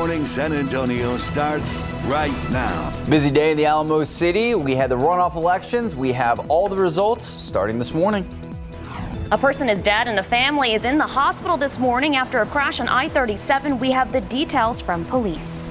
Morning San Antonio starts right now. Busy day in the Alamo City. We had the runoff elections. We have all the results starting this morning. A person is dead and a family is in the hospital this morning after a crash on I-37. We have the details from police.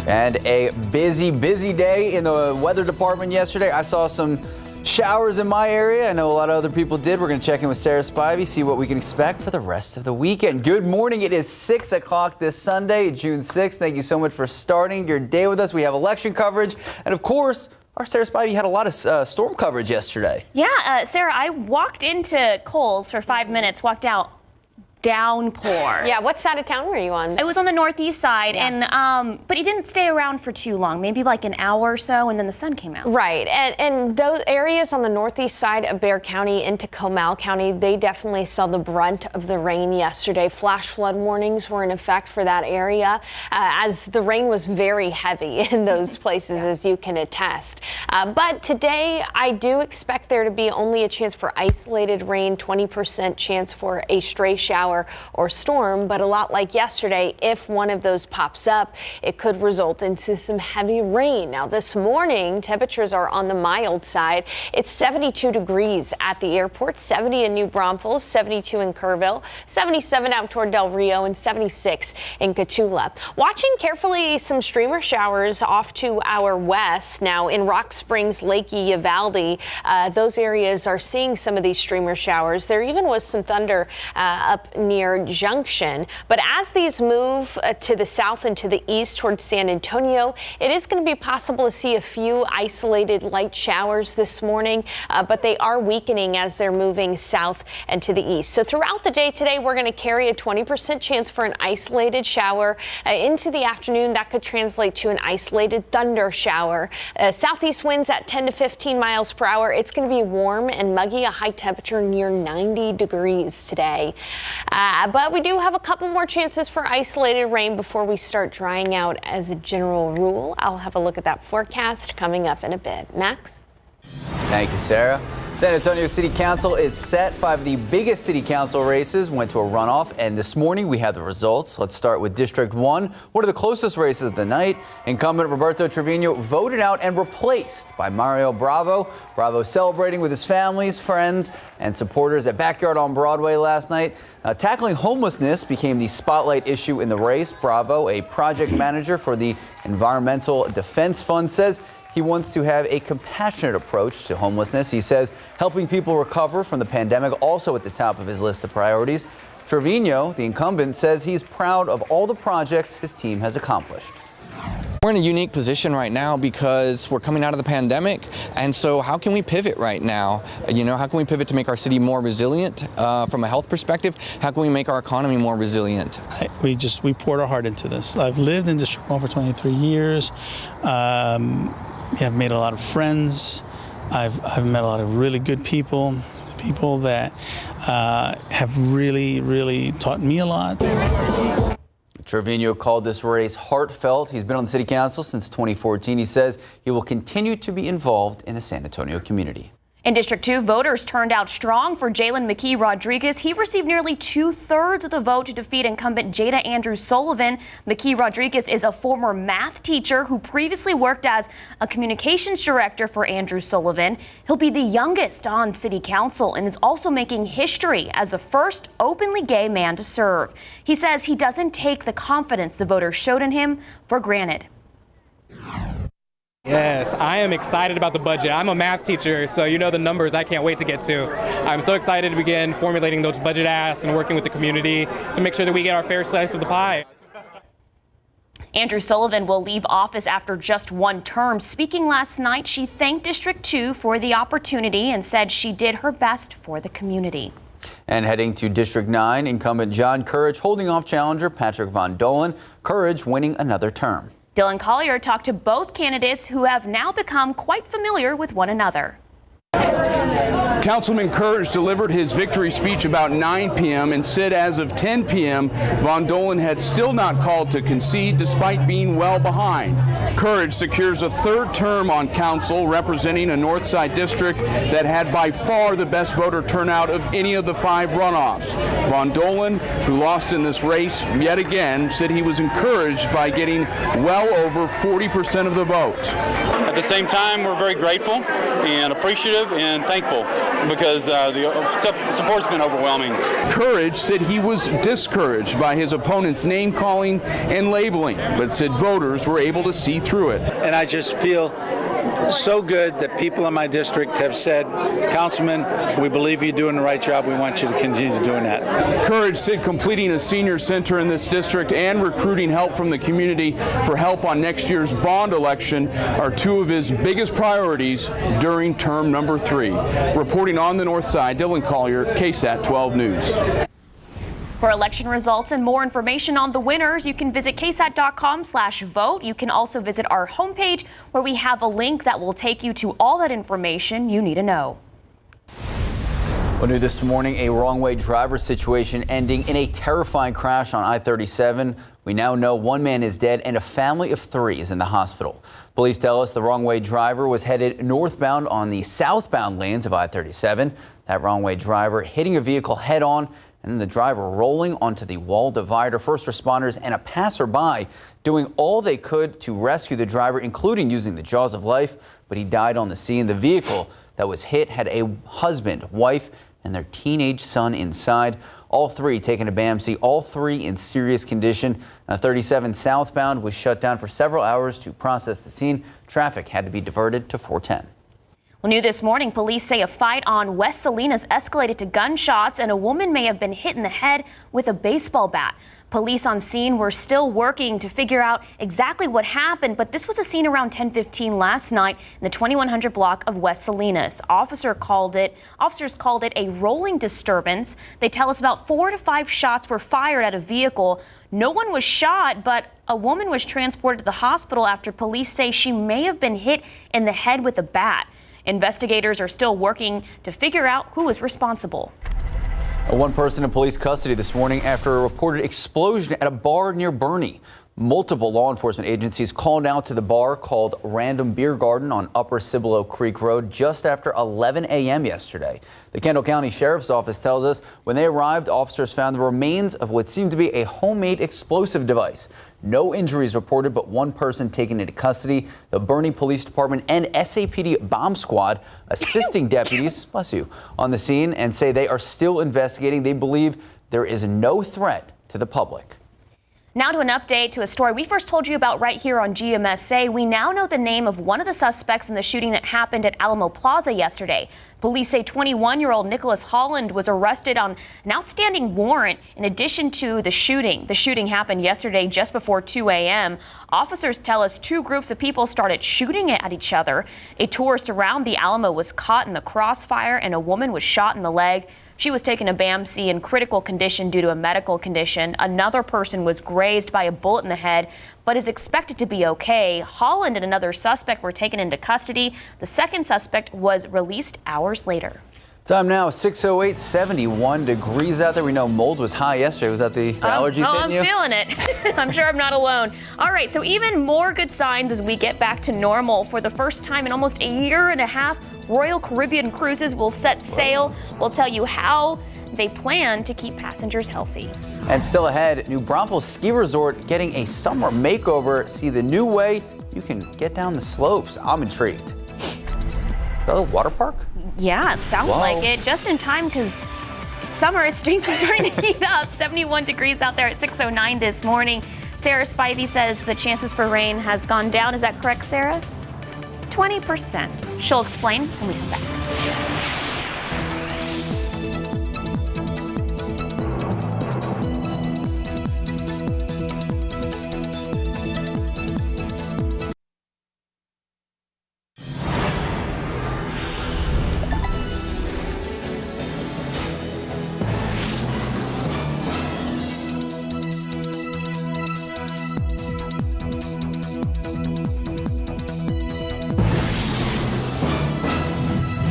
And a busy day in the weather department yesterday. I saw some showers in my area. I know a lot of other people did. We're going to check in with Sarah Spivey, see what we can expect for the rest of the weekend. Good morning. It is 6 o'clock this Sunday, June 6th. Thank you so much for starting your day with us. We have election coverage. And of course, our Sarah Spivey had a lot of storm coverage yesterday. Yeah, Sarah, I walked into Kohl's for 5 minutes, walked out. Downpour. Yeah, what side of town were you on? I was on the northeast side, yeah. and but he didn't stay around for too long, maybe like an hour or so, and then the sun came out. Right, and those areas on the northeast side of Bexar County into Comal County, they definitely saw the brunt of the rain yesterday. Flash flood warnings were in effect for that area, as the rain was very heavy in those places, as you can attest. But today, I do expect there to be only a chance for isolated rain, 20% chance for a stray shower or storm, but a lot like yesterday, if one of those pops up, it could result into some heavy rain. Now this morning, temperatures are on the mild side. It's 72 degrees at the airport, 70 in New Braunfels, 72 in Kerrville, 77 out toward Del Rio, and 76 in Cotulla. Watching carefully some streamer showers off to our west. Now in Rock Springs, Lake Uvalde, those areas are seeing some of these streamer showers. There even was some thunder up near Junction. But as these move to the south and to the east towards San Antonio, it is going to be possible to see a few isolated light showers this morning, but they are weakening as they're moving south and to the east. So throughout the day today, we're going to carry a 20% chance for an isolated shower. Into the afternoon, that could translate to an isolated thunder shower. Southeast winds at 10 to 15 miles per hour. It's going to be warm and muggy, a high temperature near 90 degrees today. But we do have a couple more chances for isolated rain before we start drying out as a general rule. I'll have a look at that forecast coming up in a bit. Max? Thank you, Sarah. San Antonio City Council is set. 5 of the biggest city council races went to a runoff, and this morning we have the results. Let's start with District 1, one of the closest races of the night. Incumbent Roberto Trevino voted out and replaced by Mario Bravo. Bravo celebrating with his families, friends, and supporters at Backyard on Broadway last night. Tackling homelessness became the spotlight issue in the race. Bravo, a project manager for the Environmental Defense Fund, says he wants to have a compassionate approach to homelessness. He says helping people recover from the pandemic also at the top of his list of priorities. Trevino, the incumbent, says he's proud of all the projects his team has accomplished. We're in a unique position right now because we're coming out of the pandemic, and so how can we pivot right now? You know, how can we pivot to make our city more resilient from a health perspective? How can we make our economy more resilient? We poured our heart into this. I've lived in District 1 for 23 years. I've made a lot of friends. I've met a lot of really good people that have really taught me a lot. Trevino called this race heartfelt. He's been on the city council since 2014. He says he will continue to be involved in the San Antonio community. In District 2, voters turned out strong for Jalen Mckee Rodriguez. He received nearly 2/3 of the vote to defeat incumbent Jada Andrew Sullivan. Mckee Rodriguez is a former math teacher who previously worked as a communications director for Andrew Sullivan. He'll be the youngest on city council and is also making history as the first openly gay man to serve. He says he doesn't take the confidence the voters showed in him for granted. Yes, I am excited about the budget. I'm a math teacher, so you know the numbers I can't wait to get to. I'm so excited to begin formulating those budget asks and working with the community to make sure that we get our fair slice of the pie. Andrew Sullivan will leave office after just one term. Speaking last night, she thanked District 2 for the opportunity and said she did her best for the community. And heading to District 9, incumbent John Courage holding off challenger Patrick Von Dolan. Courage winning another term. Dylan Collier talked to both candidates who have now become quite familiar with one another. Councilman Courage delivered his victory speech about 9 p.m. and said as of 10 p.m. Von Dolan had still not called to concede despite being well behind. Courage secures a third term on council representing a Northside district that had by far the best voter turnout of any of the 5 runoffs. Von Dolan who lost in this race yet again, said he was encouraged by getting well over 40% of the vote. At the same time, we're very grateful and appreciative and thankful because the support's been overwhelming. Courage said he was discouraged by his opponent's name calling and labeling, but said voters were able to see through it. And I just feel so good that people in my district have said, Councilman, we believe you're doing the right job. We want you to continue doing that. Courage said completing a senior center in this district and recruiting help from the community for help on next year's bond election are two of his biggest priorities during term number 3. Reporting on the north side, Dylan Collier, KSAT 12 News. For election results and more information on the winners, you can visit ksat.com/vote. You can also visit our homepage where we have a link that will take you to all that information you need to know. Well, new this morning, a wrong-way driver situation ending in a terrifying crash on I-37. We now know one man is dead and a family of 3 is in the hospital. Police tell us the wrong-way driver was headed northbound on the southbound lanes of I-37. That wrong-way driver hitting a vehicle head-on, and then the driver rolling onto the wall divider. First responders and a passerby doing all they could to rescue the driver, including using the jaws of life, but he died on the scene. The vehicle that was hit had a husband, wife, and their teenage son inside. All 3 taken to BAMC, all 3 in serious condition. 37 southbound was shut down for several hours to process the scene. Traffic had to be diverted to 410. Well, new this morning, police say a fight on West Salinas escalated to gunshots and a woman may have been hit in the head with a baseball bat. Police on scene were still working to figure out exactly what happened, but this was a scene around 10:15 last night in the 2100 block of West Salinas. Officers called it a rolling disturbance. They tell us about 4 to 5 shots were fired at a vehicle. No one was shot, but a woman was transported to the hospital after police say she may have been hit in the head with a bat. Investigators are still working to figure out who was responsible. One person in police custody this morning after a reported explosion at a bar near Bernie. Multiple law enforcement agencies called out to the bar called Random Beer Garden on Upper Cibolo Creek Road just after 11 a.m. yesterday. The Kendall County Sheriff's Office tells us when they arrived, officers found the remains of what seemed to be a homemade explosive device. No injuries reported, but one person taken into custody. The Bernie Police Department and SAPD bomb squad assisting deputies, bless you, on the scene and say they are still investigating. They believe there is no threat to the public. Now to an update to a story we first told you about right here on GMSA. We now know the name of one of the suspects in the shooting that happened at Alamo Plaza yesterday. Police say 21-year-old Nicholas Holland was arrested on an outstanding warrant in addition to the shooting. The shooting happened yesterday just before 2 a.m. Officers tell us 2 groups of people started shooting at each other. A tourist around the Alamo was caught in the crossfire and a woman was shot in the leg. She was taken to BAMC in critical condition due to a medical condition. Another person was grazed by a bullet in the head, but is expected to be okay. Holland and another suspect were taken into custody. The second suspect was released hours later. Time now, 6:08, 71 degrees out there. We know mold was high yesterday. Was that the allergies hitting you? I'm feeling it. I'm sure I'm not alone. All right, so even more good signs as we get back to normal. For the first time in almost a year and a half, Royal Caribbean Cruises will set sail. We'll tell you how they plan to keep passengers healthy. And still ahead, new Braunfels Ski Resort getting a summer makeover. See the new way you can get down the slopes. I'm intrigued. Is that a water park? Yeah, it sounds like it. Just in time because summer, it's starting to heat up. 71 degrees out there at 6:09 this morning. Sarah Spivey says the chances for rain has gone down. Is that correct, Sarah? 20%. She'll explain when we come back.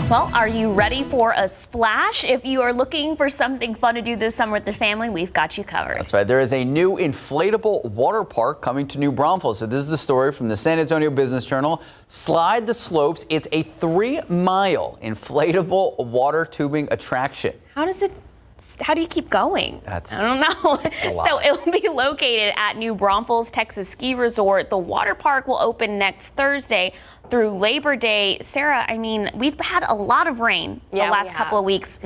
Well, are you ready for a splash? If you are looking for something fun to do this summer with the family, we've got you covered. That's right. There is a new inflatable water park coming to New Braunfels. So this is the story from the San Antonio Business Journal. Slide the Slopes. It's a 3-mile inflatable water tubing attraction. How does it how do you keep going? I don't know. So it will be located at New Braunfels, Texas Ski Resort. The water park will open next Thursday through Labor Day. Sarah, I mean, we've had a lot of rain the last couple of weeks.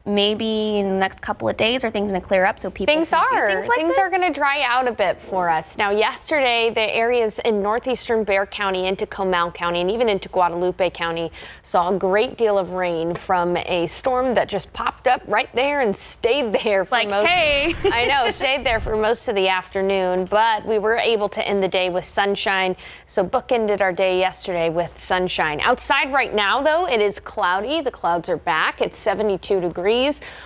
Maybe in the next couple of days are things going to clear up so people things can do things like this? are going to dry out a bit for us. Now, yesterday, the areas in northeastern Bexar County into Comal County and even into Guadalupe County saw a great deal of rain from a storm that just popped up right there and stayed there for stayed there for most of the afternoon. But we were able to end the day with sunshine, so bookended our day yesterday with sunshine. Outside right now, though, it is cloudy. The clouds are back. It's 72 degrees.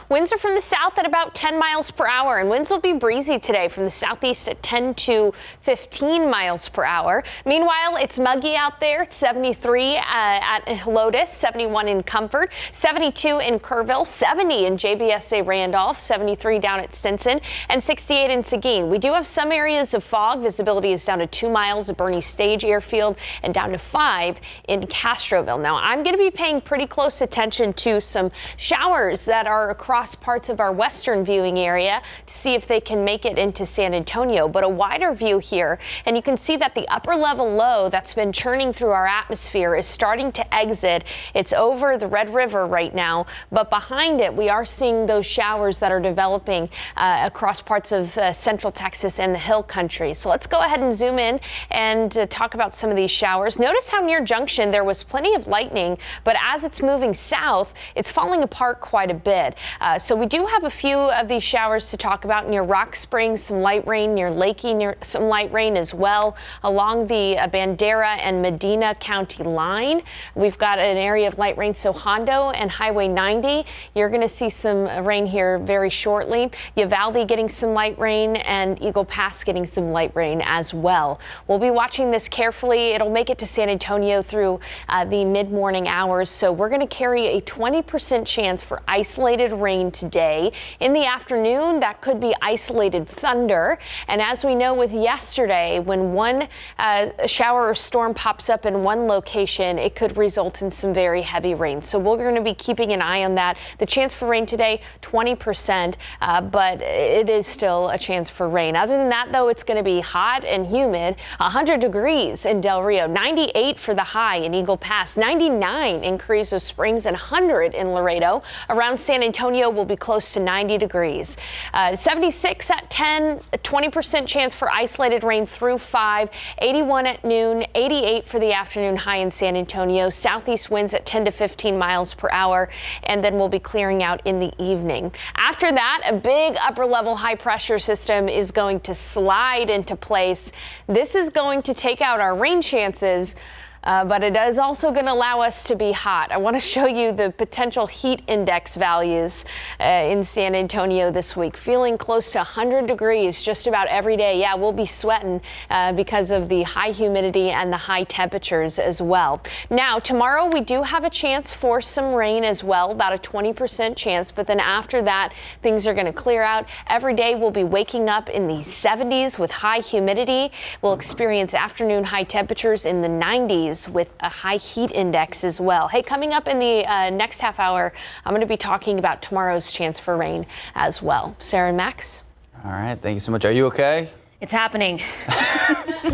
Winds are from the south at about 10 miles per hour, and winds will be breezy today from the southeast at 10 to 15 miles per hour. Meanwhile, it's muggy out there. It's 73 at Lotus, 71 in Comfort, 72 in Kerrville, 70 in JBSA Randolph, 73 down at Stinson, and 68 in Seguin. We do have some areas of fog. Visibility is down to 2 miles at Bernie Stage Airfield and down to 5 in Castroville. Now, I'm going to be paying pretty close attention to some showers that are across parts of our western viewing area to see if they can make it into San Antonio, but a wider view here, and you can see that the upper level low that's been churning through our atmosphere is starting to exit. It's over the Red River right now, but behind it we are seeing those showers that are developing across parts of central Texas and the hill country. So let's go ahead and zoom in and talk about some of these showers. Notice how near Junction there was plenty of lightning, but as it's moving south, it's falling apart quite a bit. So we do have a few of these showers to talk about near Rock Springs, some light rain, near Lakey, some light rain as well along the Bandera and Medina County line. We've got an area of light rain, so Hondo and Highway 90, you're going to see some rain here very shortly. Uvalde getting some light rain and Eagle Pass getting some light rain as well. We'll be watching this carefully. It'll make it to San Antonio through the mid-morning hours, so we're going to carry a 20% chance for isolated rain today. In the afternoon, that could be isolated thunder. And as we know with yesterday, when one shower or storm pops up in one location, it could result in some very heavy rain. So we're going to be keeping an eye on that. The chance for rain today, 20%, but it is still a chance for rain. Other than that, though, it's going to be hot and humid. 100 degrees in Del Rio, 98 for the high in Eagle Pass, 99 in Carrizo Springs, and 100 in Laredo. Around San Antonio will be close to 90 degrees. 76 at 10, 20% chance for isolated rain through 5, 81 at noon, 88 for the afternoon high in San Antonio. Southeast winds at 10 to 15 miles per hour, and then we'll be clearing out in the evening. After that, a big upper level high pressure system is going to slide into place. This is going to take out our rain chances. But it is also going to allow us to be hot. I want to show you the potential heat index values in San Antonio this week. Feeling close to 100 degrees just about every day. Yeah, we'll be sweating because of the high humidity and the high temperatures as well. Now, tomorrow we do have a chance for some rain as well, about a 20% chance. But then after that, things are going to clear out. Every day we'll be waking up in the 70s with high humidity. We'll experience afternoon high temperatures in the 90s. With a high heat index as well. Hey, coming up in the next half hour, I'm going to be talking about tomorrow's chance for rain as well. Sarah and Max. All right, thank you so much. Are you okay? It's happening.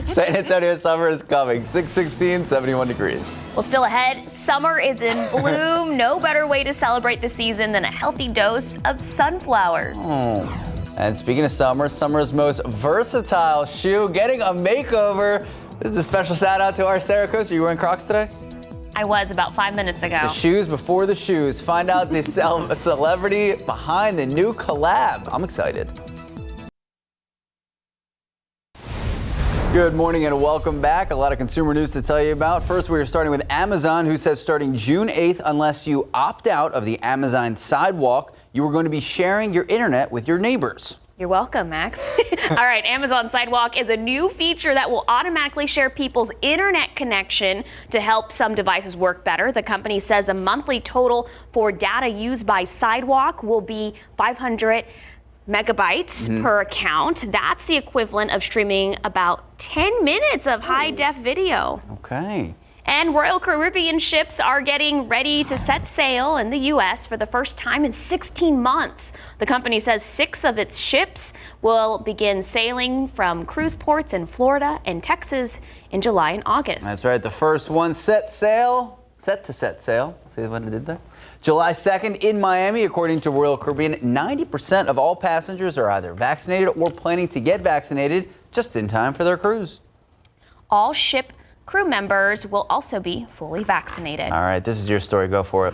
San Antonio summer is coming. 6:16, 71 degrees. Well, still ahead, summer is in bloom. No better way to celebrate the season than a healthy dose of sunflowers. Oh. And speaking of summer, summer's most versatile shoe getting a makeover. This is a special shout out to our Sarah Coaster. Are you wearing Crocs today? I was about 5 minutes ago. It's the shoes before the shoes. Find out the celebrity behind the new collab. I'm excited. Good morning and welcome back. A lot of consumer news to tell you about. First, we are starting with Amazon, who says starting June 8th, unless you opt out of the Amazon Sidewalk, you are going to be sharing your internet with your neighbors. You're welcome, Max. All right, Amazon Sidewalk is a new feature that will automatically share people's internet connection to help some devices work better. The company says a monthly total for data used by Sidewalk will be 500 megabytes per account. That's the equivalent of streaming about 10 minutes of high-def video. Okay. And Royal Caribbean ships are getting ready to set sail in the U.S. for the first time in 16 months. The company says 6 of its ships will begin sailing from cruise ports in Florida and Texas in July and August. That's right. The first one set to set sail. See what I did there? July 2nd in Miami. According to Royal Caribbean, 90% of all passengers are either vaccinated or planning to get vaccinated just in time for their cruise. All ship crew members will also be fully vaccinated. All right, this is your story. Go for it.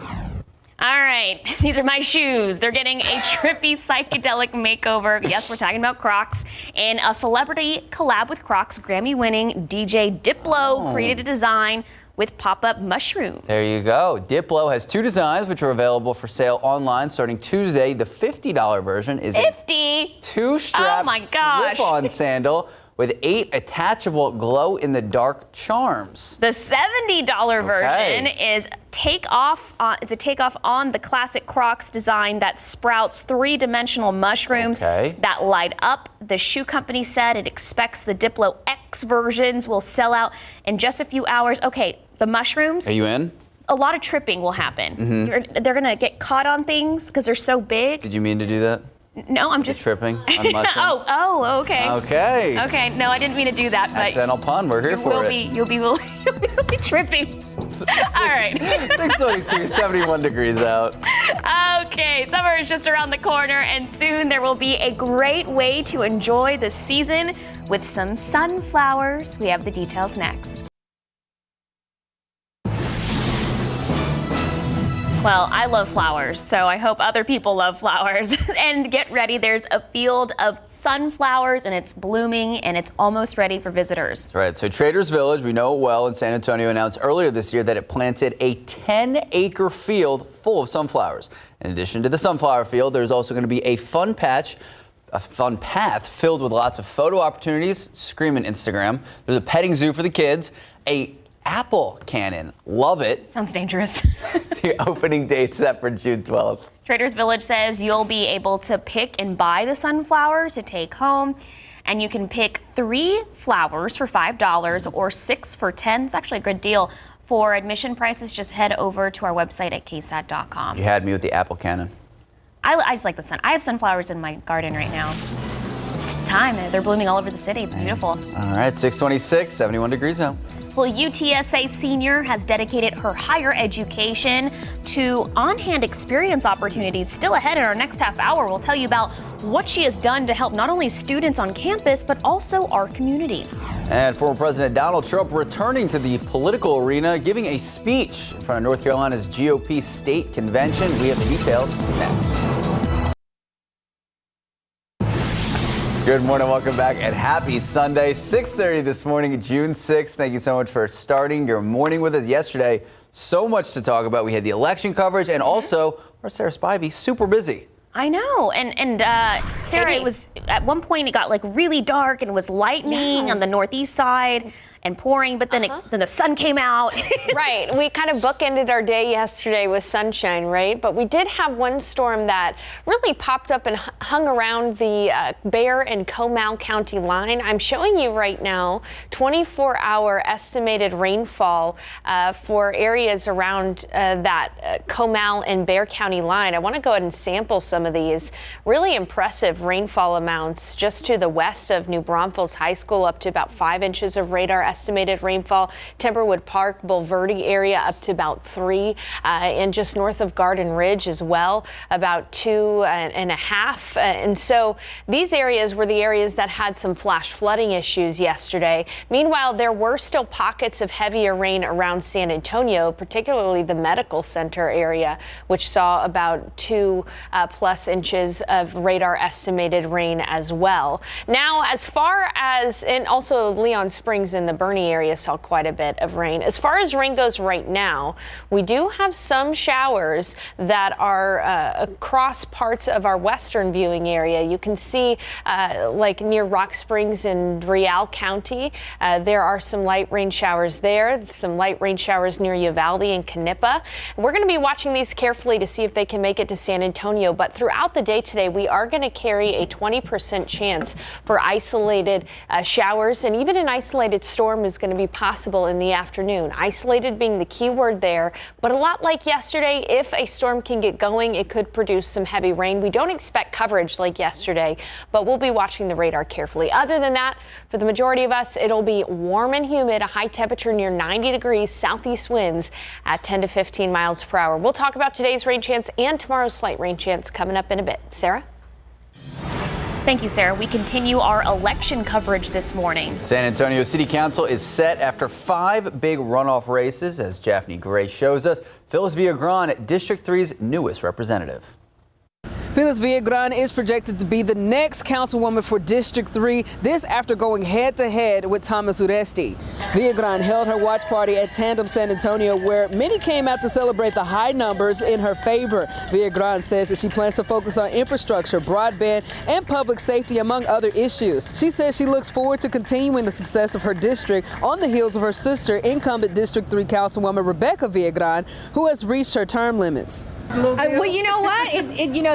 All right, these are my shoes. They're getting a trippy psychedelic makeover. Yes, we're talking about Crocs. In a celebrity collab with Crocs, Grammy-winning DJ Diplo created a design with pop-up mushrooms. There you go. Diplo has 2 designs which are available for sale online starting Tuesday. The $50 version is a 2-strap slip-on sandal with 8 attachable glow-in-the-dark charms. The $70 version is it's a takeoff on the classic Crocs design that sprouts 3-dimensional mushrooms that light up. The shoe company said it expects the Diplo X versions will sell out in just a few hours. Okay, the mushrooms. Are you in? A lot of tripping will happen. They're gonna get caught on things because they're so big. Did you mean to do that? No, I'm just tripping on mushrooms. Oh, okay. Okay. Okay, no, I didn't mean to do that. But accidental pun. We're here for it. You'll be tripping. All right. 6:22, 71 degrees out. Okay, summer is just around the corner, and soon there will be a great way to enjoy the season with some sunflowers. We have the details next. Well, I love flowers, so I hope other people love flowers. And get ready, there's a field of sunflowers, and it's blooming, and it's almost ready for visitors. That's right. So Traders Village, we know it well, in San Antonio announced earlier this year that it planted a 10-acre field full of sunflowers. In addition to the sunflower field, there's also going to be a fun path filled with lots of photo opportunities. Screaming Instagram. There's a petting zoo for the kids, a apple cannon. Love it. Sounds dangerous. The opening date set for June 12th. Traders Village says you'll be able to pick and buy the sunflowers to take home. And you can pick 3 flowers for $5 or 6 for $10. It's actually a good deal. For admission prices, just head over to our website at ksat.com. You had me with the apple cannon. I just like the sun. I have sunflowers in my garden right now. It's time. They're blooming all over the city. It's beautiful. All right, 6:26, 71 degrees out. Well, UTSA senior has dedicated her higher education to on-hand experience opportunities. Still ahead in our next half hour, we'll tell you about what she has done to help not only students on campus, but also our community. And former President Donald Trump returning to the political arena, giving a speech in front of North Carolina's GOP state convention. We have the details next. Good morning, welcome back, and happy Sunday. 6:30 this morning, June 6th. Thank you so much for starting your morning with us yesterday. So much to talk about. We had the election coverage, and also our Sarah Spivey, super busy. I know, and Sarah, it was at one point it got like really dark and it was lightning on the northeast side and pouring, but then then the sun came out. Right, we kind of bookended our day yesterday with sunshine, right? But we did have one storm that really popped up and hung around the Bexar and Comal County line. I'm showing you right now 24-hour estimated rainfall for areas around that Comal and Bexar County line. I want to go ahead and sample some of these. Really impressive rainfall amounts just to the west of New Braunfels High School, up to about 5 inches of radar estimated rainfall. Timberwood Park, Bulverde area up to about 3, and just north of Garden Ridge as well, about 2.5. And so these areas were the areas that had some flash flooding issues yesterday. Meanwhile, there were still pockets of heavier rain around San Antonio, particularly the medical center area, which saw about 2+ inches of radar estimated rain as well. Now, as far as, and also Leon Springs in the Bernie area saw quite a bit of rain. As far as rain goes right now, we do have some showers that are across parts of our western viewing area. You can see like near Rock Springs in Real County, there are some light rain showers there, some light rain showers near Uvalde and Canepa. We're going to be watching these carefully to see if they can make it to San Antonio, but throughout the day today, we are going to carry a 20% chance for isolated showers and even an isolated storm storm is going to be possible in the afternoon. Isolated being the key word there, but a lot like yesterday, if a storm can get going, it could produce some heavy rain. We don't expect coverage like yesterday, but we'll be watching the radar carefully. Other than that, for the majority of us, it'll be warm and humid, a high temperature near 90 degrees, southeast winds at 10 to 15 miles per hour. We'll talk about today's rain chance and tomorrow's slight rain chance coming up in a bit. Sarah? Thank you, Sarah. We continue our election coverage this morning. San Antonio City Council is set after 5 big runoff races, as Japhanie Gray shows us. Phyllis Villagran, District 3's newest representative. Phyllis Villagran is projected to be the next councilwoman for District 3, this after going head-to-head with Thomas Uresti. Villagran held her watch party at Tandem San Antonio, where many came out to celebrate the high numbers in her favor. Villagran says that she plans to focus on infrastructure, broadband, and public safety, among other issues. She says she looks forward to continuing the success of her district on the heels of her sister, incumbent District 3 councilwoman Rebecca Villagran, who has reached her term limits. Well, you know what?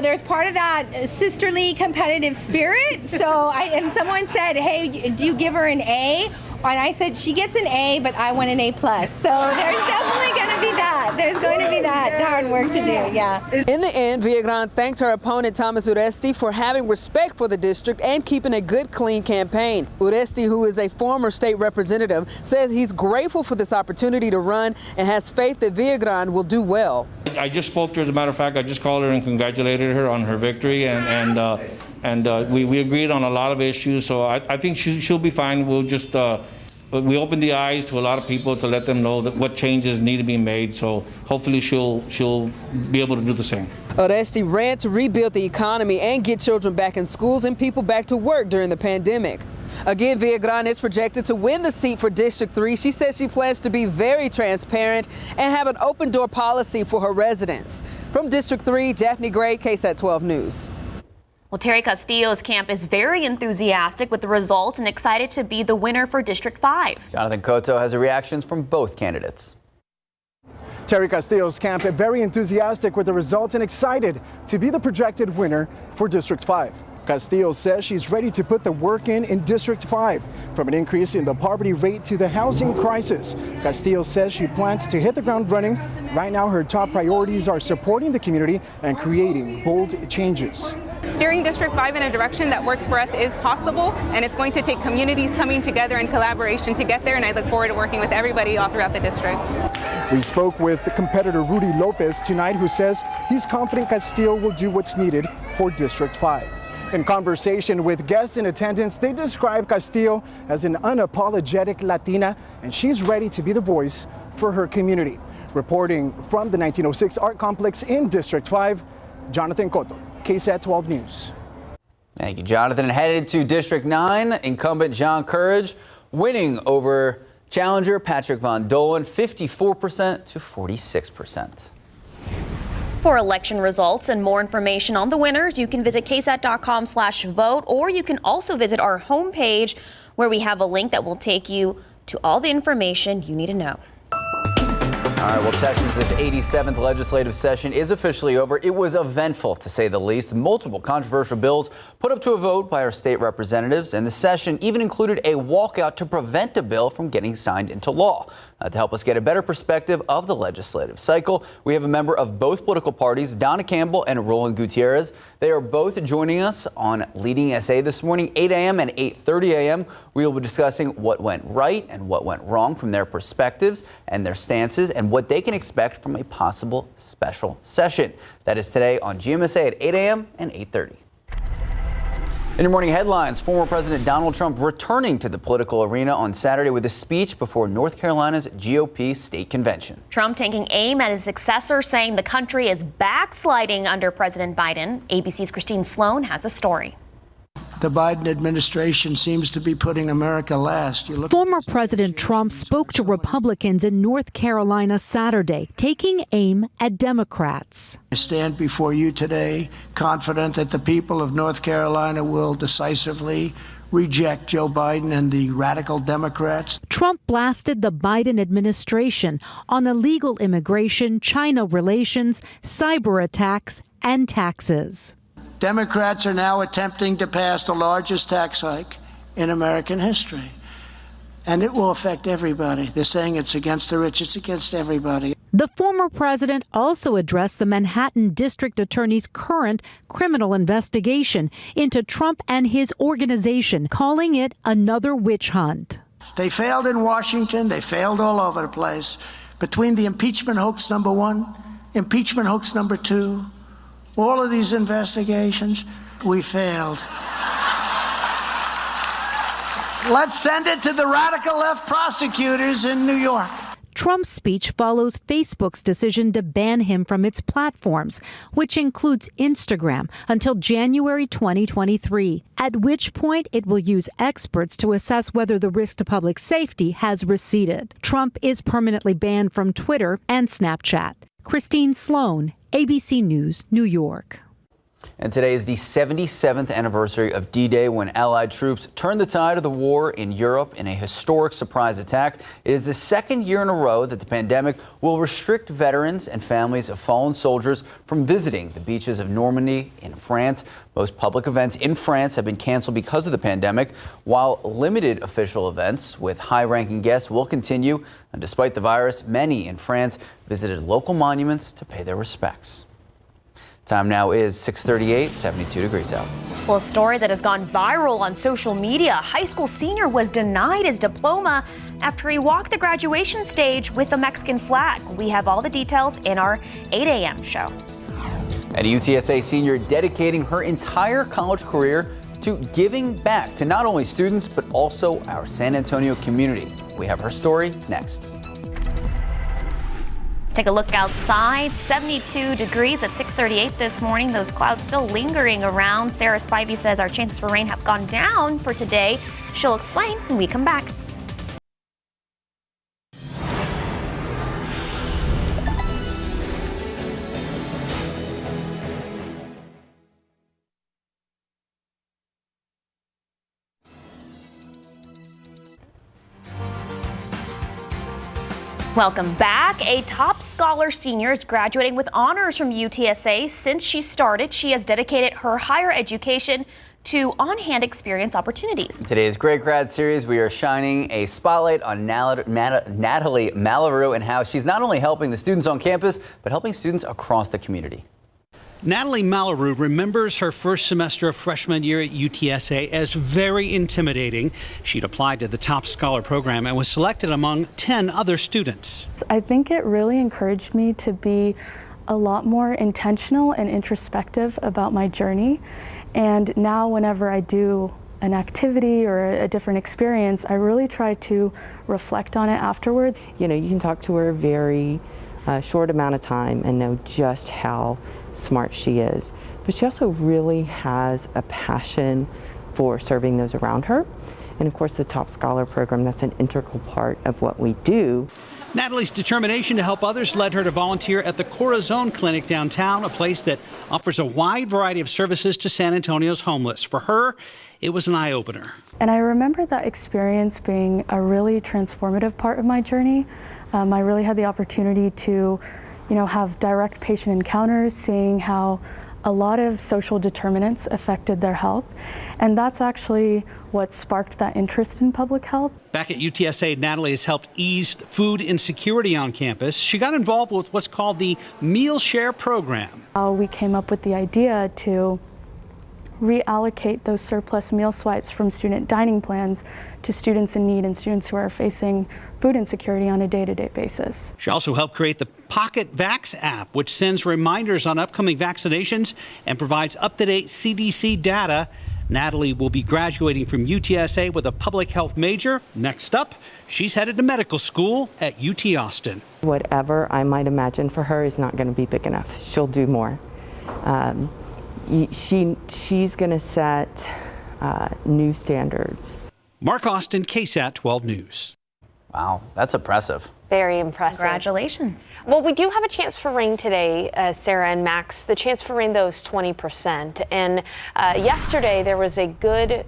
There's part of that sisterly competitive spirit. And someone said, hey, do you give her an A? And I said, she gets an A, but I want an A+. So there's definitely going to be that. There's going to be that hard work to do, yeah. In the end, Villagran thanked her opponent, Thomas Uresti, for having respect for the district and keeping a good, clean campaign. Uresti, who is a former state representative, says he's grateful for this opportunity to run and has faith that Villagran will do well. I just spoke to her, as a matter of fact. I just called her and congratulated her on her victory, and we agreed on a lot of issues, so I think she'll be fine. We'll just we opened the eyes to a lot of people to let them know that what changes need to be made, so hopefully she'll be able to do the same. Uresti ran to rebuild the economy and get children back in schools and people back to work during the pandemic. Again, Villagran is projected to win the seat for District 3. She says she plans to be very transparent and have an open door policy for her residents. From District 3, Japhanie Gray, KSAT 12 News. Well, Terry Castillo's camp is very enthusiastic with the results and excited to be the winner for District 5. Jonathan Cotto has reactions from both candidates. Terry Castillo's camp is very enthusiastic with the results and excited to be the projected winner for District 5. Castillo says she's ready to put the work in District 5, from an increase in the poverty rate to the housing crisis. Castillo says she plans to hit the ground running. Right now, her top priorities are supporting the community and creating bold changes. Steering District 5 in a direction that works for us is possible, and it's going to take communities coming together in collaboration to get there, and I look forward to working with everybody all throughout the district. We spoke with the competitor Rudy Lopez tonight, who says he's confident Castillo will do what's needed for District 5. In conversation with guests in attendance, they describe Castillo as an unapologetic Latina, and she's ready to be the voice for her community. Reporting from the 1906 Art Complex in District 5, Jonathan Cotto, KSAT 12 News. Thank you, Jonathan. And headed to District 9, incumbent John Courage winning over challenger Patrick Von Dolen, 54% to 46%. For election results and more information on the winners, you can visit ksat.com/vote, or you can also visit our homepage where we have a link that will take you to all the information you need to know. All right, well, Texas' 87th legislative session is officially over. It was eventful, to say the least. Multiple controversial bills put up to a vote by our state representatives, and the session even included a walkout to prevent a bill from getting signed into law. To help us get a better perspective of the legislative cycle, we have a member of both political parties, Donna Campbell and Roland Gutierrez. They are both joining us on Leading SA this morning, 8 a.m. and 8:30 a.m. We will be discussing what went right and what went wrong from their perspectives and their stances, and what they can expect from a possible special session. That is today on GMSA at 8 a.m. and 8:30. In your morning headlines, former President Donald Trump returning to the political arena on Saturday with a speech before North Carolina's GOP state convention. Trump taking aim at his successor, saying the country is backsliding under President Biden. ABC's Christine Sloan has a story. The Biden administration seems to be putting America last. Former President Trump spoke to Republicans in North Carolina Saturday, taking aim at Democrats. I stand before you today confident that the people of North Carolina will decisively reject Joe Biden and the radical Democrats. Trump blasted the Biden administration on illegal immigration, China relations, cyber attacks, and taxes. Democrats are now attempting to pass the largest tax hike in American history. and it will affect everybody. They're saying it's against the rich. It's against everybody. The former president also addressed the Manhattan District Attorney's current criminal investigation into Trump and his organization, calling it another witch hunt. They failed in Washington. They failed all over the place. Between the impeachment hoax number 1, impeachment hoax number 2, all of these investigations, we failed. Let's send it to the radical left prosecutors in New York. Trump's speech follows Facebook's decision to ban him from its platforms, which includes Instagram, until January 2023, at which point it will use experts to assess whether the risk to public safety has receded. Trump is permanently banned from Twitter and Snapchat. Christine Sloan, ABC News, New York. And today is the 77th anniversary of D-Day, when Allied troops turned the tide of the war in Europe in a historic surprise attack. It is the second year in a row that the pandemic will restrict veterans and families of fallen soldiers from visiting the beaches of Normandy in France. Most public events in France have been canceled because of the pandemic, while limited official events with high-ranking guests will continue. And despite the virus, many in France visited local monuments to pay their respects. Time now is 6:38, 72 degrees out. Well, a story that has gone viral on social media. A high school senior was denied his diploma after he walked the graduation stage with a Mexican flag. We have all the details in our 8 a.m. show. And a UTSA senior dedicating her entire college career to giving back to not only students, but also our San Antonio community. We have her story next. Let's take a look outside. 72 degrees at 6:38 this morning. Those clouds still lingering around. Sarah Spivey says our chances for rain have gone down for today. She'll explain when we come back. Welcome back. A top scholar senior is graduating with honors from UTSA. Since she started, she has dedicated her higher education to on-hand experience opportunities. In today's Great Grad series, we are shining a spotlight on Natalie Malaru and how she's not only helping the students on campus, but helping students across the community. Natalie Malaru remembers her first semester of freshman year at UTSA as very intimidating. She'd applied to the Top Scholar program and was selected among 10 other students. I think it really encouraged me to be a lot more intentional and introspective about my journey. And now whenever I do an activity or a different experience, I really try to reflect on it afterwards. You know, you can talk to her a very short amount of time and know just how smart she is, but she also really has a passion for serving those around her. And of course, the Top Scholar program, that's an integral part of what we do. Natalie's determination to help others led her to volunteer at the Corazon Clinic downtown, a place that offers a wide variety of services to San Antonio's homeless. For her, it was an eye-opener. And I remember that experience being a really transformative part of my journey. I really had the opportunity to have direct patient encounters, seeing how a lot of social determinants affected their health. And that's actually what sparked that interest in public health. Back at UTSA, Natalie has helped ease food insecurity on campus. She got involved with what's called the Meal Share program. We came up with the idea to reallocate those surplus meal swipes from student dining plans to students in need and students who are facing food insecurity on a day-to-day basis. She also helped create the Pocket Vax app, which sends reminders on upcoming vaccinations and provides up-to-date CDC data. Natalie will be graduating from UTSA with a public health major. Next up, she's headed to medical school at UT Austin. Whatever I might imagine for her is not going to be big enough. She'll do more. She's going to set new standards. Mark Austin, KSAT 12 News. Wow, that's impressive. Very impressive. Congratulations. Well, we do have a chance for rain today, Sarah and Max. The chance for rain, though, is 20%. And yesterday, there was a good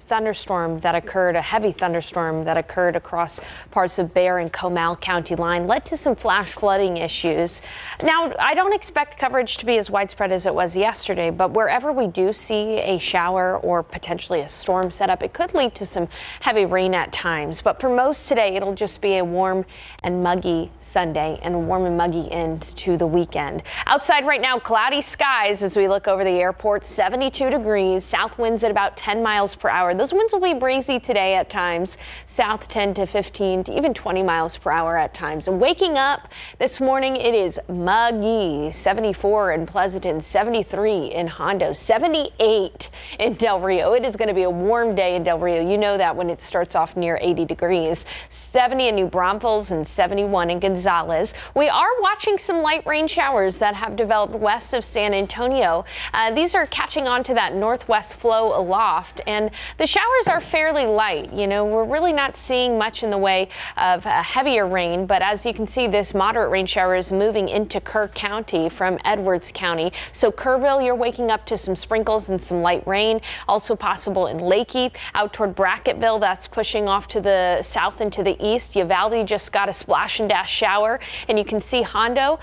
thunderstorm that occurred, a heavy thunderstorm that occurred across parts of Bexar and Comal County line, led to some flash flooding issues. Now, I don't expect coverage to be as widespread as it was yesterday, but wherever we do see a shower or potentially a storm setup, it could lead to some heavy rain at times. But for most today, it'll just be a warm and muggy Sunday and a warm and muggy end to the weekend. Outside right now, cloudy skies as we look over the airport, 72 degrees, south winds at about 10 miles per hour. Those winds will be breezy today at times, south 10 to 15 to even 20 miles per hour at times. And waking up this morning, it is muggy, 74 in Pleasanton, 73 in Hondo, 78 in Del Rio. It is going to be a warm day in Del Rio. You know that when it starts off near 80 degrees. 70 in New Braunfels and 71 in Gonzales. We are watching some light rain showers that have developed west of San Antonio. These are catching on to that northwest flow aloft, and the showers are fairly light. You know, we're really not seeing much in the way of heavier rain, but as you can see, this moderate rain shower is moving into Kerr County from Edwards County. So Kerrville, you're waking up to some sprinkles and some light rain, also possible in Lakey. Out toward Brackettville, that's pushing off to the south and to the east. Uvalde just got a splash and dash shower, and you can see Hondo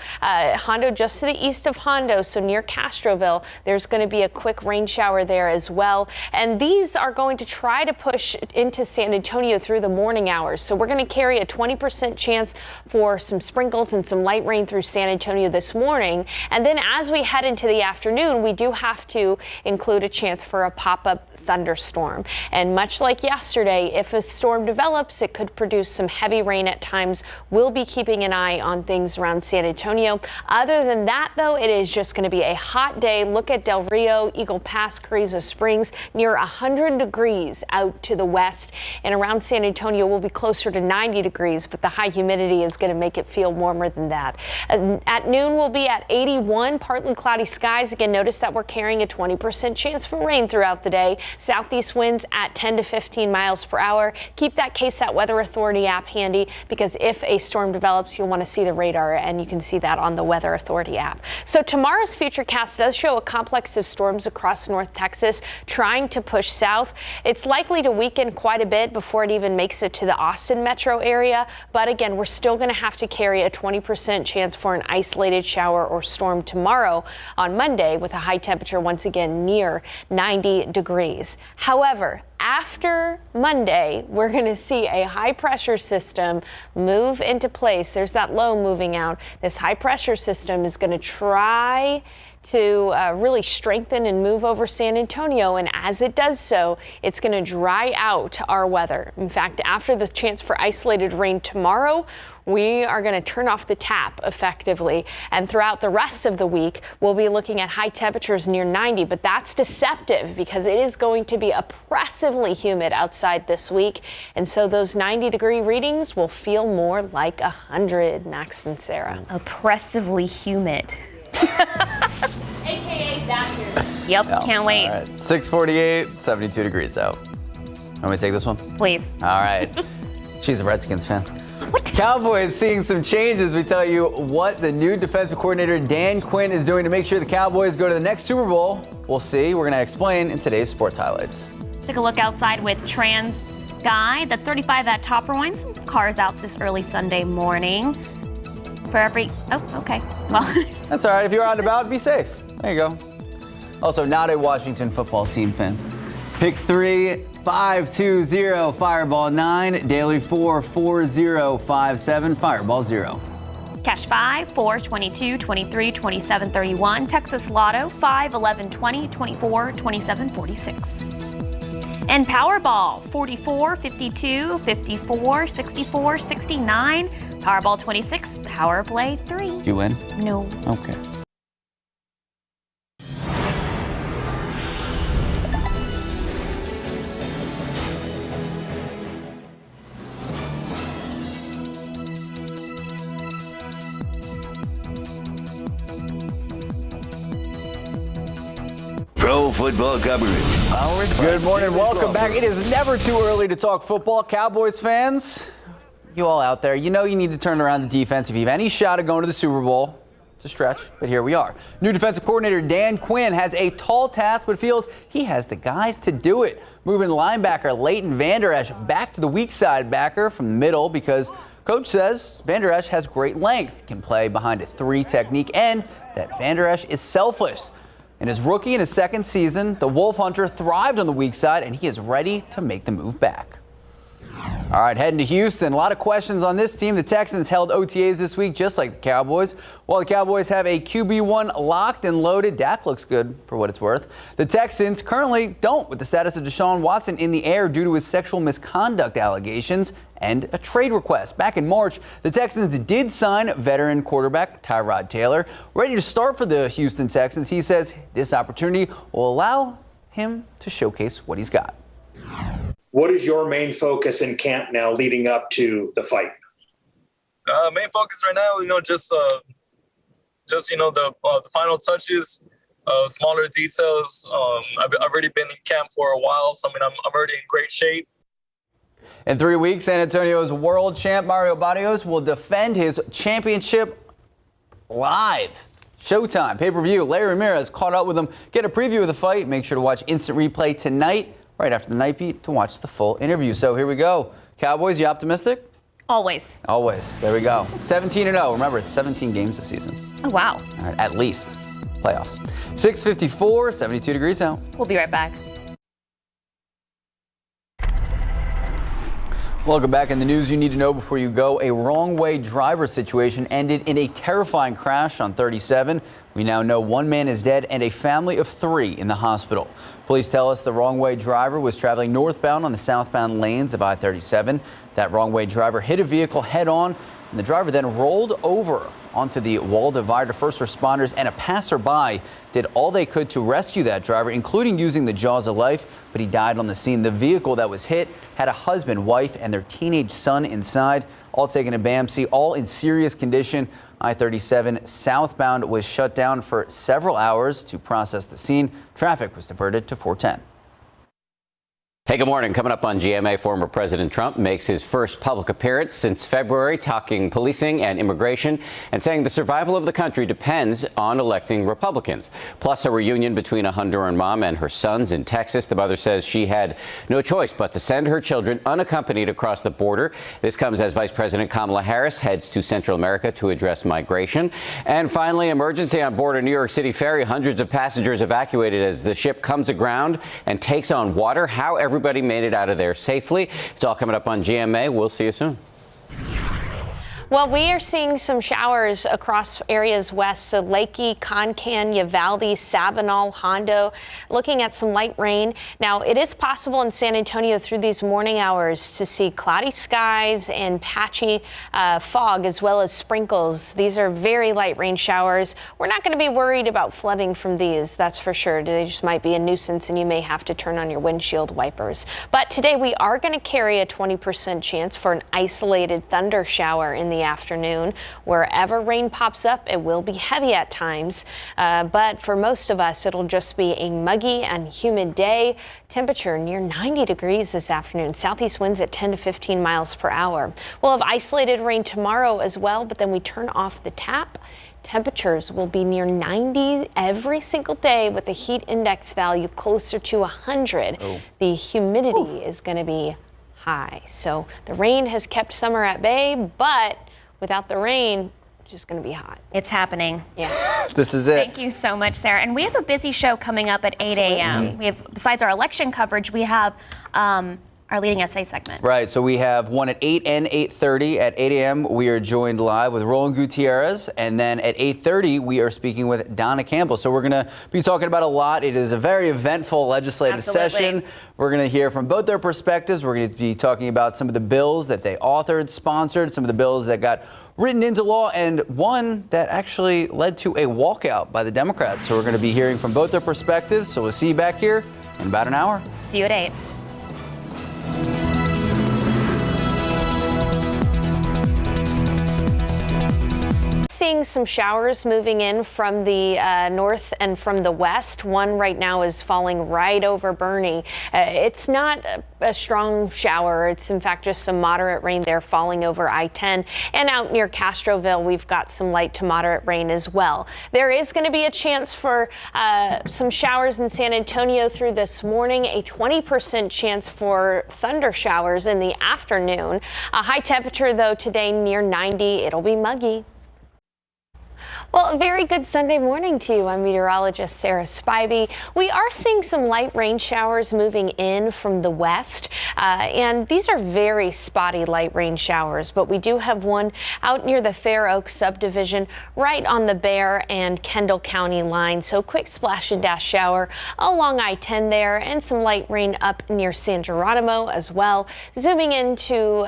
just to the east of Hondo, so near Castroville, there's going to be a quick rain shower there as well. And these are going to try to push into San Antonio through the morning hours. So we're going to carry a 20% chance for some sprinkles and some light rain through San Antonio this morning. And then as we head into the afternoon, we do have to include a chance for a pop-up thunderstorm. And much like yesterday, if a storm develops, it could produce some heavy rain at times. We'll be keeping an eye on things around San Antonio. Other than that, though, it is just going to be a hot day. Look at Del Rio, Eagle Pass, Carrizo Springs, near 100 degrees out to the west. And around San Antonio, we'll be closer to 90 degrees, but the high humidity is going to make it feel warmer than that. At noon, we'll be at 81, partly cloudy skies. Again, notice that we're carrying a 20% chance for rain throughout the day. Southeast winds at 10 to 15 miles per hour. Keep that KSAT Weather Authority app handy, because if a storm develops, you'll want to see the radar, and you can see that on the Weather Authority app. So tomorrow's futurecast does show a complex of storms across North Texas trying to push south. It's likely to weaken quite a bit before it even makes it to the Austin metro area. But again, we're still going to have to carry a 20% chance for an isolated shower or storm tomorrow on Monday, with a high temperature once again near 90 degrees. However, after Monday, we're going to see a high pressure system move into place. There's that low moving out. This high pressure system is going to try to really strengthen and move over San Antonio. And as it does so, it's going to dry out our weather. In fact, after the chance for isolated rain tomorrow, we are going to turn off the tap effectively. And throughout the rest of the week, we'll be looking at high temperatures near 90. But that's deceptive, because it is going to be oppressively humid outside this week. And so those 90-degree readings will feel more like 100, Max and Sarah. Oppressively humid. AKA Zachary. Yep, can't wait. All right. 6:48, 72 degrees out. Want me to take this one? Please. All right. She's a Redskins fan. What? Cowboys seeing some changes. We tell you what the new defensive coordinator Dan Quinn is doing to make sure the Cowboys go to the next Super Bowl. We'll see. We're going to explain in today's Sports Highlights. Take a look outside with Trans Sky. That's 35 at Topperwine. Some cars out this early Sunday morning. Okay. Well, that's all right. If you're out and about, be safe. There you go. Also, not a Washington football team fan. Pick 3, 520, Fireball 9, Daily 4, 4057, Fireball 0. Cash 5, 4, 22, 23, 27, 31. Texas Lotto 5, 11, 20, 24, 27, 46. And Powerball 44, 52, 54, 64, 69. Powerball 26, Power Play 3. You win? No. Okay. Pro football coverage. Good morning. Welcome back. It is never too early to talk football. Cowboys fans, you all out there, you know you need to turn around the defense if you have any shot of going to the Super Bowl. It's a stretch, but here we are. New defensive coordinator Dan Quinn has a tall task, but feels he has the guys to do it. Moving linebacker Leighton Vander Esch back to the weak side backer from the middle because coach says Vander Esch has great length, can play behind a 3 technique, and that Vander Esch is selfless. In his rookie and his second season, the Wolf Hunter thrived on the weak side, and he is ready to make the move back. All right, heading to Houston. A lot of questions on this team. The Texans held OTAs this week, just like the Cowboys. While the Cowboys have a QB1 locked and loaded, Dak looks good for what it's worth. The Texans currently don't, with the status of Deshaun Watson in the air due to his sexual misconduct allegations and a trade request. Back in March, the Texans did sign veteran quarterback Tyrod Taylor. Ready to start for the Houston Texans, he says this opportunity will allow him to showcase what he's got. What is your main focus in camp now leading up to the fight? Main focus right now, just the final touches, smaller details. I've already been in camp for a while, so I'm already in great shape. In 3 weeks, San Antonio's world champ Mario Barrios will defend his championship live. Showtime, pay-per-view. Larry Ramirez caught up with him. Get a preview of the fight. Make sure to watch instant replay tonight, right after the night beat, to watch the full interview. So here we go. Cowboys, you optimistic? Always. Always. There we go. 17-0. Remember, it's 17 games this season. Oh, wow. All right, at least. Playoffs. 6:54, 72 degrees out. We'll be right back. Welcome back. In the news you need to know before you go, a wrong-way driver situation ended in a terrifying crash on 37. We now know 1 man is dead and a family of 3 in the hospital. Police tell us the wrong-way driver was traveling northbound on the southbound lanes of I-37. That wrong-way driver hit a vehicle head-on, and the driver then rolled over onto the wall divider. First responders and a passerby did all they could to rescue that driver, including using the jaws of life, but he died on the scene. The vehicle that was hit had a husband, wife, and their teenage son inside, all taken to BAMC, all in serious condition. I-37 southbound was shut down for several hours to process the scene. Traffic was diverted to 410. Hey, good morning. Coming up on GMA, former President Trump makes his first public appearance since February, talking policing and immigration and saying the survival of the country depends on electing Republicans. Plus, a reunion between a Honduran mom and her sons in Texas. The mother says she had no choice but to send her children unaccompanied across the border. This comes as Vice President Kamala Harris heads to Central America to address migration. And finally, emergency on board a New York City ferry. Hundreds of passengers evacuated as the ship comes aground and takes on water. How everybody made it out of there safely. It's all coming up on GMA. We'll see you soon. Well, we are seeing some showers across areas west, so Lakey, Concan, Uvalde, Sabinal, Hondo, looking at some light rain. Now, it is possible in San Antonio through these morning hours to see cloudy skies and patchy fog, as well as sprinkles. These are very light rain showers. We're not going to be worried about flooding from these, that's for sure. They just might be a nuisance, and you may have to turn on your windshield wipers. But today, we are going to carry a 20% chance for an isolated thunder shower in the afternoon. Wherever rain pops up, it will be heavy at times, but for most of us, it'll just be a muggy and humid day. Temperature near 90 degrees this afternoon. Southeast winds at 10 to 15 miles per hour. We'll have isolated rain tomorrow as well, but then we turn off the tap. Temperatures will be near 90 every single day with the heat index value closer to 100. Oh. The humidity is going to be high. So the rain has kept summer at bay, but without the rain, it's just going to be hot. It's happening. Yeah. This is it. Thank you so much, Sarah. And we have a busy show coming up at 8 a.m. We have, besides our election coverage, we have our leading essay segment. Right, so we have one at 8 and 8:30. At 8 a.m., we are joined live with Roland Gutierrez, and then at 8:30, we are speaking with Donna Campbell. So we're going to be talking about a lot. It is a very eventful legislative session. We're going to hear from both their perspectives. We're going to be talking about some of the bills that they authored, sponsored, some of the bills that got written into law, and one that actually led to a walkout by the Democrats. So we're going to be hearing from both their perspectives. So we'll see you back here in about an hour. See you at 8. seeing some showers moving in from the north and from the west. One right now is falling right over Bernie. It's not a strong shower. It's in fact just some moderate rain there falling over I-10. And out near Castroville, we've got some light to moderate rain as well. There is going to be a chance for some showers in San Antonio through this morning, a 20% chance for thunder showers in the afternoon. A high temperature, though, today near 90. It'll be muggy. Well, a very good Sunday morning to you. I'm meteorologist Sarah Spivey. We are seeing some light rain showers moving in from the west, and these are very spotty light rain showers, but we do have one out near the Fair Oaks subdivision right on the Bear and Kendall County line. So quick splash and dash shower along I-10 there, and some light rain up near San Geronimo as well. Zooming into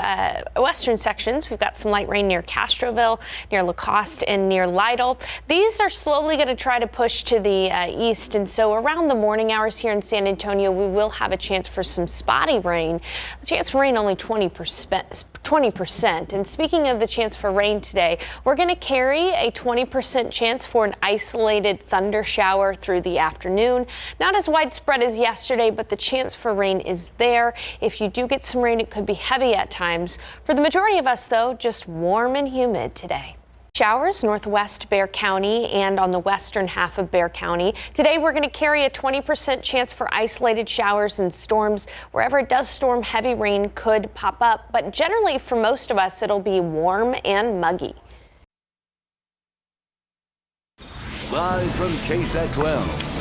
western sections, we've got some light rain near Castroville, near Lacoste, and near Lytle. These are slowly going to try to push to the east, and so around the morning hours here in San Antonio, we will have a chance for some spotty rain. The chance for rain only 20%. And speaking of the chance for rain today, we're going to carry a 20% chance for an isolated thunder shower through the afternoon. Not as widespread as yesterday, but the chance for rain is there. If you do get some rain, it could be heavy at times. For the majority of us, though, just warm and humid today. Showers northwest Bexar County and on the western half of Bexar County. Today we're going to carry a 20% chance for isolated showers and storms. Wherever it does storm, heavy rain could pop up, but generally for most of us it'll be warm and muggy. Live from KSAT 12.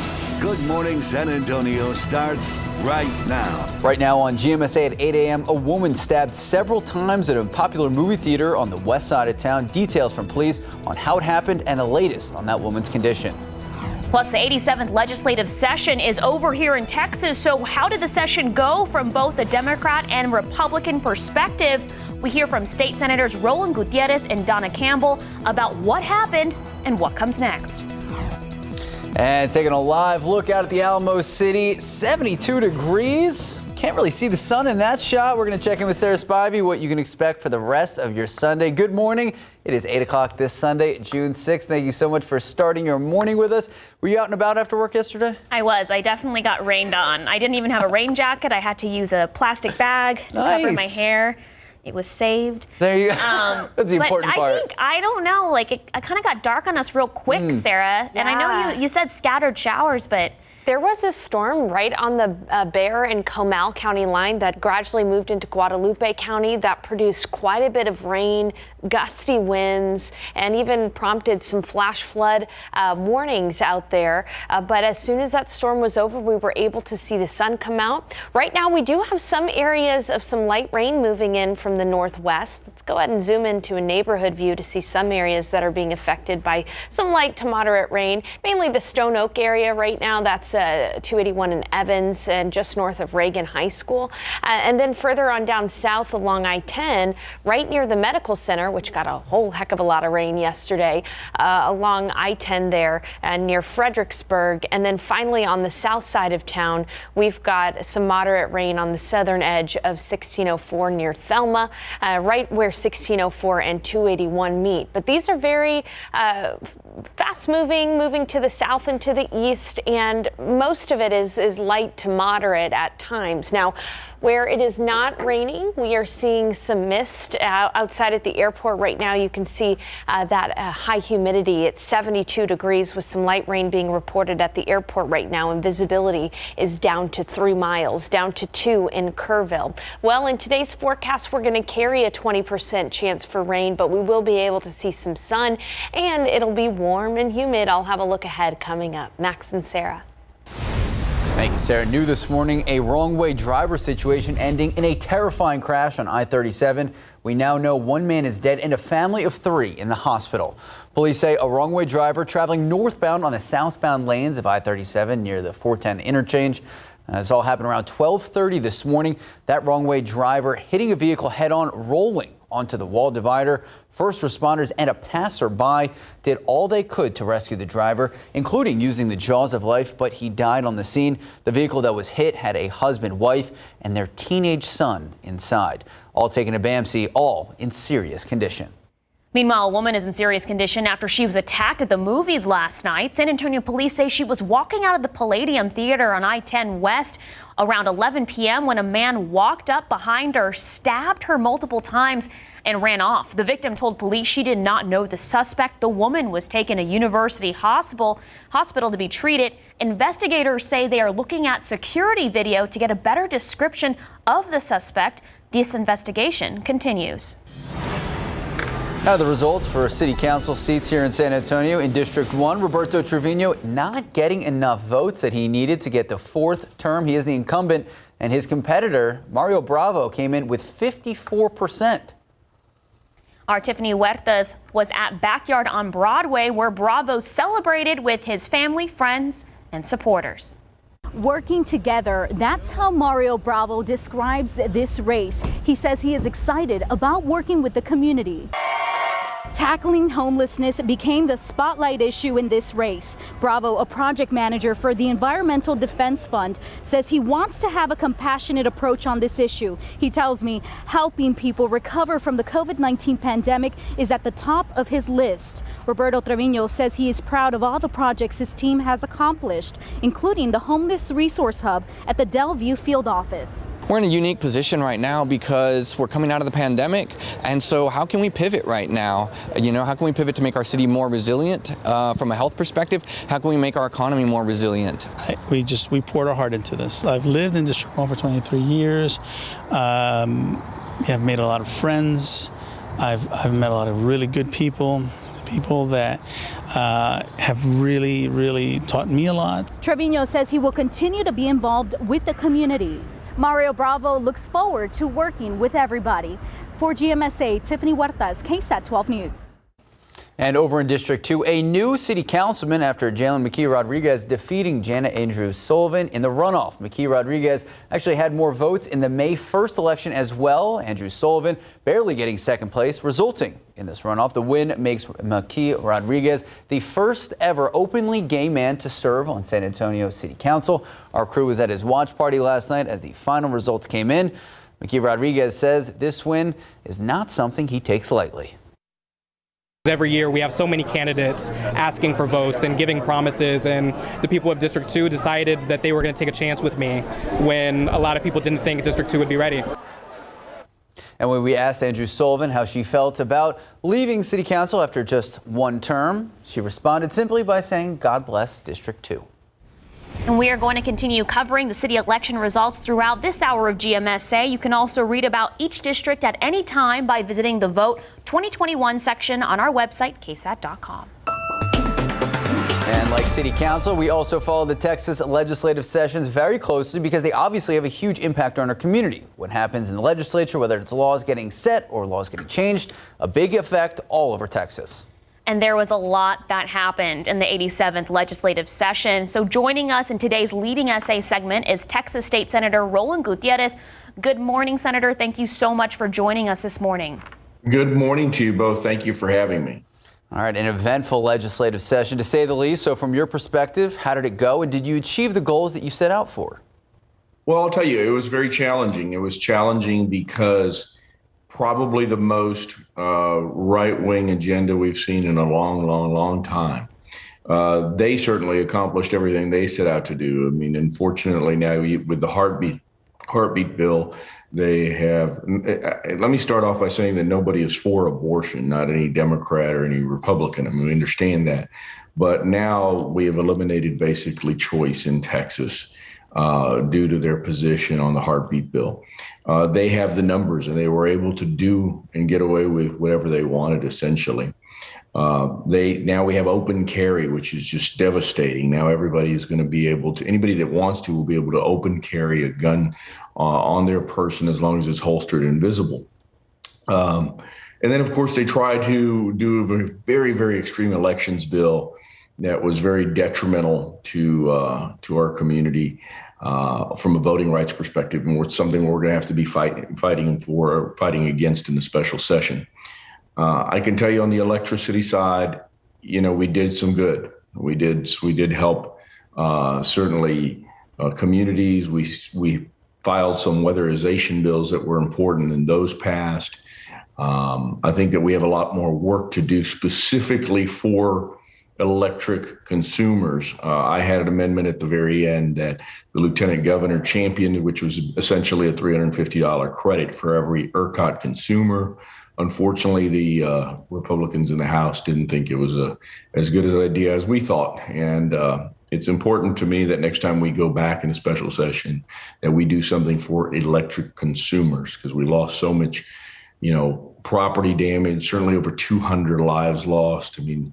Good Morning San Antonio starts right now. Right now on GMSA at 8 a.m., a woman stabbed several times at a popular movie theater on the west side of town. Details from police on how it happened and the latest on that woman's condition. Plus, the 87th legislative session is over here in Texas. So how did the session go from both the Democrat and Republican perspectives? We hear from state senators Roland, Gutierrez, and Donna Campbell about what happened and what comes next. And taking a live look out at the Alamo City, 72 degrees. Can't really see the sun in that shot. We're going to check in with Sarah Spivey, what you can expect for the rest of your Sunday. Good morning. It is 8 o'clock this Sunday, June 6th. Thank you so much for starting your morning with us. Were you out and about after work yesterday? I was. I definitely got rained on. I didn't even have a rain jacket. I had to use a plastic bag to cover my hair. It was saved. There you go. That's the important part. I don't know, like it kind of got dark on us real quick, Sarah. And I know you said scattered showers, but there was a storm right on the Bexar and Comal County line that gradually moved into Guadalupe County. That produced quite a bit of rain, gusty winds, and even prompted some flash flood warnings out there. But as soon as that storm was over, we were able to see the sun come out. Right now, we do have some areas of some light rain moving in from the northwest. Let's go ahead and zoom into a neighborhood view to see some areas that are being affected by some light to moderate rain, mainly the Stone Oak area right now. That's 281 in Evans and just north of Reagan High School. And then further on down south along I-10, right near the medical center, which got a whole heck of a lot of rain yesterday, along I-10 there and near Fredericksburg. And then finally on the south side of town, we've got some moderate rain on the southern edge of 1604 near Thelma, right where 1604 and 281 meet. But these are very fast moving to the south and to the east, and most of it is light to moderate at times. Now, where it is not raining, we are seeing some mist outside at the airport right now. You can see that high humidity. It's 72 degrees with some light rain being reported at the airport right now, and visibility is down to 3 miles, down to 2 in Kerrville. Well, in today's forecast, we're going to carry a 20% chance for rain, but we will be able to see some sun, and it'll be warm and humid. I'll have a look ahead coming up. Max and Sarah. Thank you, Sarah. New this morning, a wrong-way driver situation ending in a terrifying crash on I-37. We now know 1 man is dead and a family of 3 in the hospital. Police say a wrong-way driver traveling northbound on the southbound lanes of I-37 near the 410 interchange. This all happened around 12:30 this morning. That wrong-way driver hitting a vehicle head-on, rolling onto the wall divider. First responders and a passerby did all they could to rescue the driver, including using the jaws of life, but he died on the scene. The vehicle that was hit had a husband, wife, and their teenage son inside. All taken to BAMC, all in serious condition. Meanwhile, a woman is in serious condition after she was attacked at the movies last night. San Antonio police say she was walking out of the Palladium Theater on I-10 West around 11 p.m. when a man walked up behind her, stabbed her multiple times, and ran off. The victim told police she did not know the suspect. The woman was taken to University Hospital to be treated. Investigators say they are looking at security video to get a better description of the suspect. This investigation continues. Now the results for city council seats here in San Antonio. In District 1, Roberto Trevino not getting enough votes that he needed to get the fourth term. He is the incumbent, and his competitor, Mario Bravo, came in with 54%. Our Tiffany Huertas was at Backyard on Broadway, where Bravo celebrated with his family, friends, and supporters. Working together, that's how Mario Bravo describes this race. He says he is excited about working with the community. Tackling homelessness became the spotlight issue in this race. Bravo, a project manager for the Environmental Defense Fund, says he wants to have a compassionate approach on this issue. He tells me helping people recover from the COVID-19 pandemic is at the top of his list. Roberto Trevino says he is proud of all the projects his team has accomplished, including the Homeless Resource Hub at the Delview Field Office. We're in a unique position right now because we're coming out of the pandemic, and so how can we pivot right now? You know, how can we pivot to make our city more resilient from a health perspective? How can we make our economy more resilient? We poured our heart into this. I've lived in District 1 for 23 years. I've made a lot of friends. I've met a lot of really good people that have really taught me a lot. Trevino says he will continue to be involved with the community. Mario Bravo looks forward to working with everybody. For GMSA, Tiffany Huertas, KSAT 12 News. And over in District 2, a new city councilman after Jalen Mckee Rodriguez defeating Jana Andrews Sullivan in the runoff. Mckee Rodriguez actually had more votes in the May 1st election as well. Andrews Sullivan barely getting second place, resulting in this runoff. The win makes Mckee Rodriguez the first ever openly gay man to serve on San Antonio City Council. Our crew was at his watch party last night as the final results came in. Mckee Rodriguez says this win is not something he takes lightly. Every year we have so many candidates asking for votes and giving promises, and the people of District 2 decided that they were going to take a chance with me when a lot of people didn't think District 2 would be ready. And when we asked Andrews Sullivan how she felt about leaving City Council after just one term, she responded simply by saying, God bless District 2. And we are going to continue covering the city election results throughout this hour of GMSA. You can also read about each district at any time by visiting the Vote 2021 section on our website, ksat.com. And like City Council, we also follow the Texas legislative sessions very closely because they obviously have a huge impact on our community. What happens in the legislature, whether it's laws getting set or laws getting changed, a big effect all over Texas. And there was a lot that happened in the 87th legislative session. So joining us in today's Leading SA segment is Texas State Senator Roland Gutierrez. Good morning, Senator. Thank you so much for joining us this morning. Good morning to you both. Thank you for having me. All right, an eventful legislative session, to say the least. So from your perspective, how did it go, and did you achieve the goals that you set out for? Well, I'll tell you, it was very challenging. It was challenging because probably the most right-wing agenda we've seen in a long time. They certainly accomplished everything they set out to do. I mean, unfortunately now with the heartbeat bill, they have, let me start off by saying that nobody is for abortion, not any Democrat or any Republican. I mean, we understand that. But now we have eliminated basically choice in Texas due to their position on the heartbeat bill. They have the numbers, and they were able to do and get away with whatever they wanted, essentially. Now we have open carry, which is just devastating. Now everybody is going to be able to, anybody that wants to will be able to open carry a gun on their person as long as it's holstered and visible. And then, of course, they tried to do a very, very extreme elections bill that was very detrimental to our community from a voting rights perspective, and it's something we're going to have to be fighting against in the special session. I can tell you on the electricity side, you know, we did some good. We did help certainly communities. We filed some weatherization bills that were important, and those passed. I think that we have a lot more work to do specifically for electric consumers. I had an amendment at the very end that the lieutenant governor championed, which was essentially a $350 credit for every ERCOT consumer. Unfortunately, the Republicans in the House didn't think it was as good an idea as we thought. And it's important to me that next time we go back in a special session that we do something for electric consumers, because we lost so much, property damage, certainly over 200 lives lost. I mean,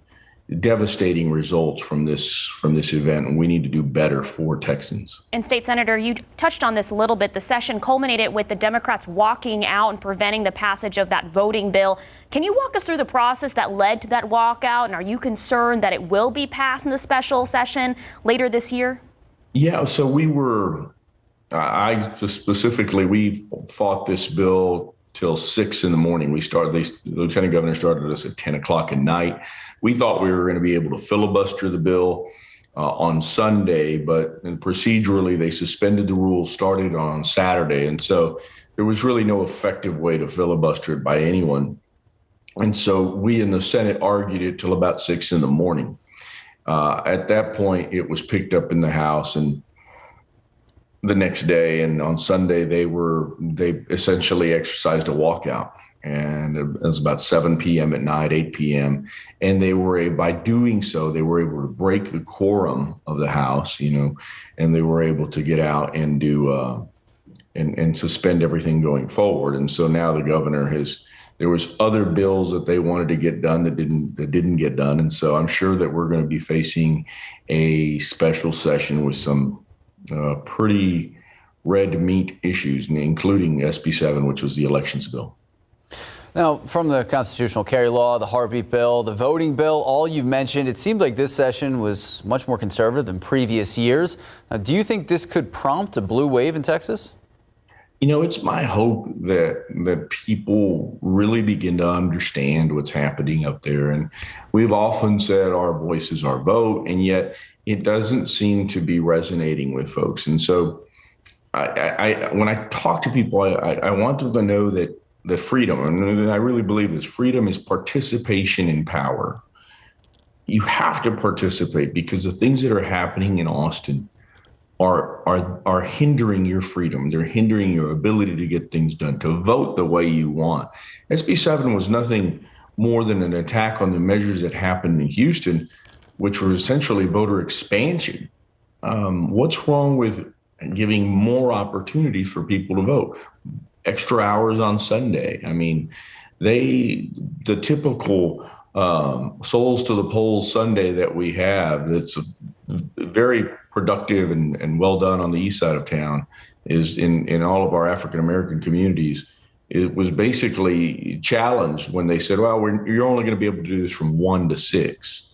devastating results from this event, and we need to do better for Texans. And State Senator, you touched on this a little bit. The session culminated with the Democrats walking out and preventing the passage of that voting bill. Can you walk us through the process that led to that walkout, and are you concerned that it will be passed in the special session later this year? Yeah, so we fought this bill till 6 in the morning. The Lieutenant Governor started us at 10 o'clock at night. We thought we were going to be able to filibuster the bill on Sunday, but procedurally they suspended the rules, started on Saturday. And so there was really no effective way to filibuster it by anyone. And so we in the Senate argued it till about 6 in the morning. At that point, it was picked up in the House, and the next day, and on Sunday, they essentially exercised a walkout, and it was about 7 p.m. at night, 8 p.m. And by doing so, they were able to break the quorum of the House, and they were able to get out and do and suspend everything going forward. And so now the governor there was other bills that they wanted to get done that didn't get done. And so I'm sure that we're going to be facing a special session with some pretty red meat issues, including SB 7, which was the elections bill. Now, from the constitutional carry law, the heartbeat bill, the voting bill, all you've mentioned, it seemed like this session was much more conservative than previous years. Now, do you think this could prompt a blue wave in Texas? It's my hope that people really begin to understand what's happening up there. And we've often said our voice is our vote, and yet it doesn't seem to be resonating with folks. And so when I talk to people, I want them to know that freedom, and I really believe this, freedom is participation in power. You have to participate, because the things that are happening in Austin are hindering your freedom. They're hindering your ability to get things done, to vote the way you want. SB 7 was nothing more than an attack on the measures that happened in Houston, which were essentially voter expansion. What's wrong with giving more opportunities for people to vote? Extra hours on Sunday. I mean, the typical souls to the polls Sunday that we have, that's very productive and well done on the east side of town, is in all of our African-American communities. It was basically challenged when they said, well, you're only going to be able to do this from 1 to 6.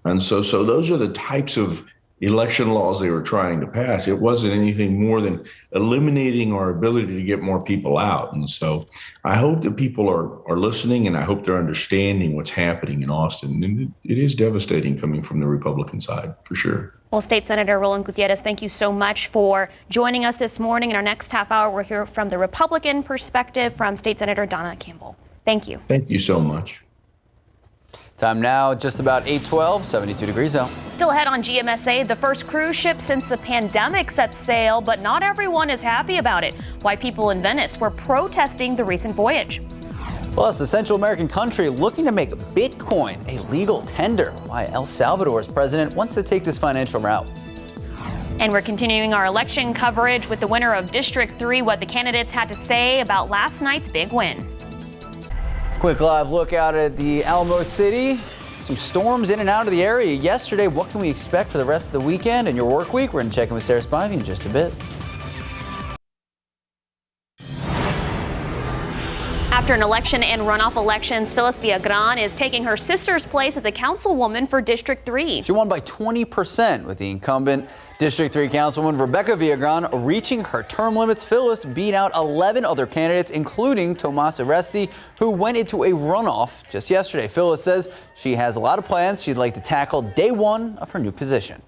And so those are the types of election laws they were trying to pass. It wasn't anything more than eliminating our ability to get more people out. And so I hope that people are listening, and I hope they're understanding what's happening in Austin. And it is devastating coming from the Republican side, for sure. Well, State Senator Roland Gutierrez, thank you so much for joining us this morning. In our next half hour, we'll hear from the Republican perspective from State Senator Donna Campbell. Thank you. Thank you so much. Time now, just about 8:12, 72 degrees out. Still ahead on GMSA, the first cruise ship since the pandemic sets sail, but not everyone is happy about it. Why people in Venice were protesting the recent voyage. Plus, a Central American country looking to make Bitcoin a legal tender. Why El Salvador's president wants to take this financial route. And we're continuing our election coverage with the winner of District 3, what the candidates had to say about last night's big win. Quick live look out at the Alamo City. Some storms in and out of the area yesterday. What can we expect for the rest of the weekend and your work week? We're going to check in with Sarah Spivey in just a bit. After an election and runoff elections, Phyllis Villagran is taking her sister's place as the councilwoman for District 3. She won by 20% with the incumbent District 3 Councilwoman Rebecca Villagran reaching her term limits. Phyllis beat out 11 other candidates, including Tomas Aresti, who went into a runoff just yesterday. Phyllis says she has a lot of plans she'd like to tackle day one of her new position.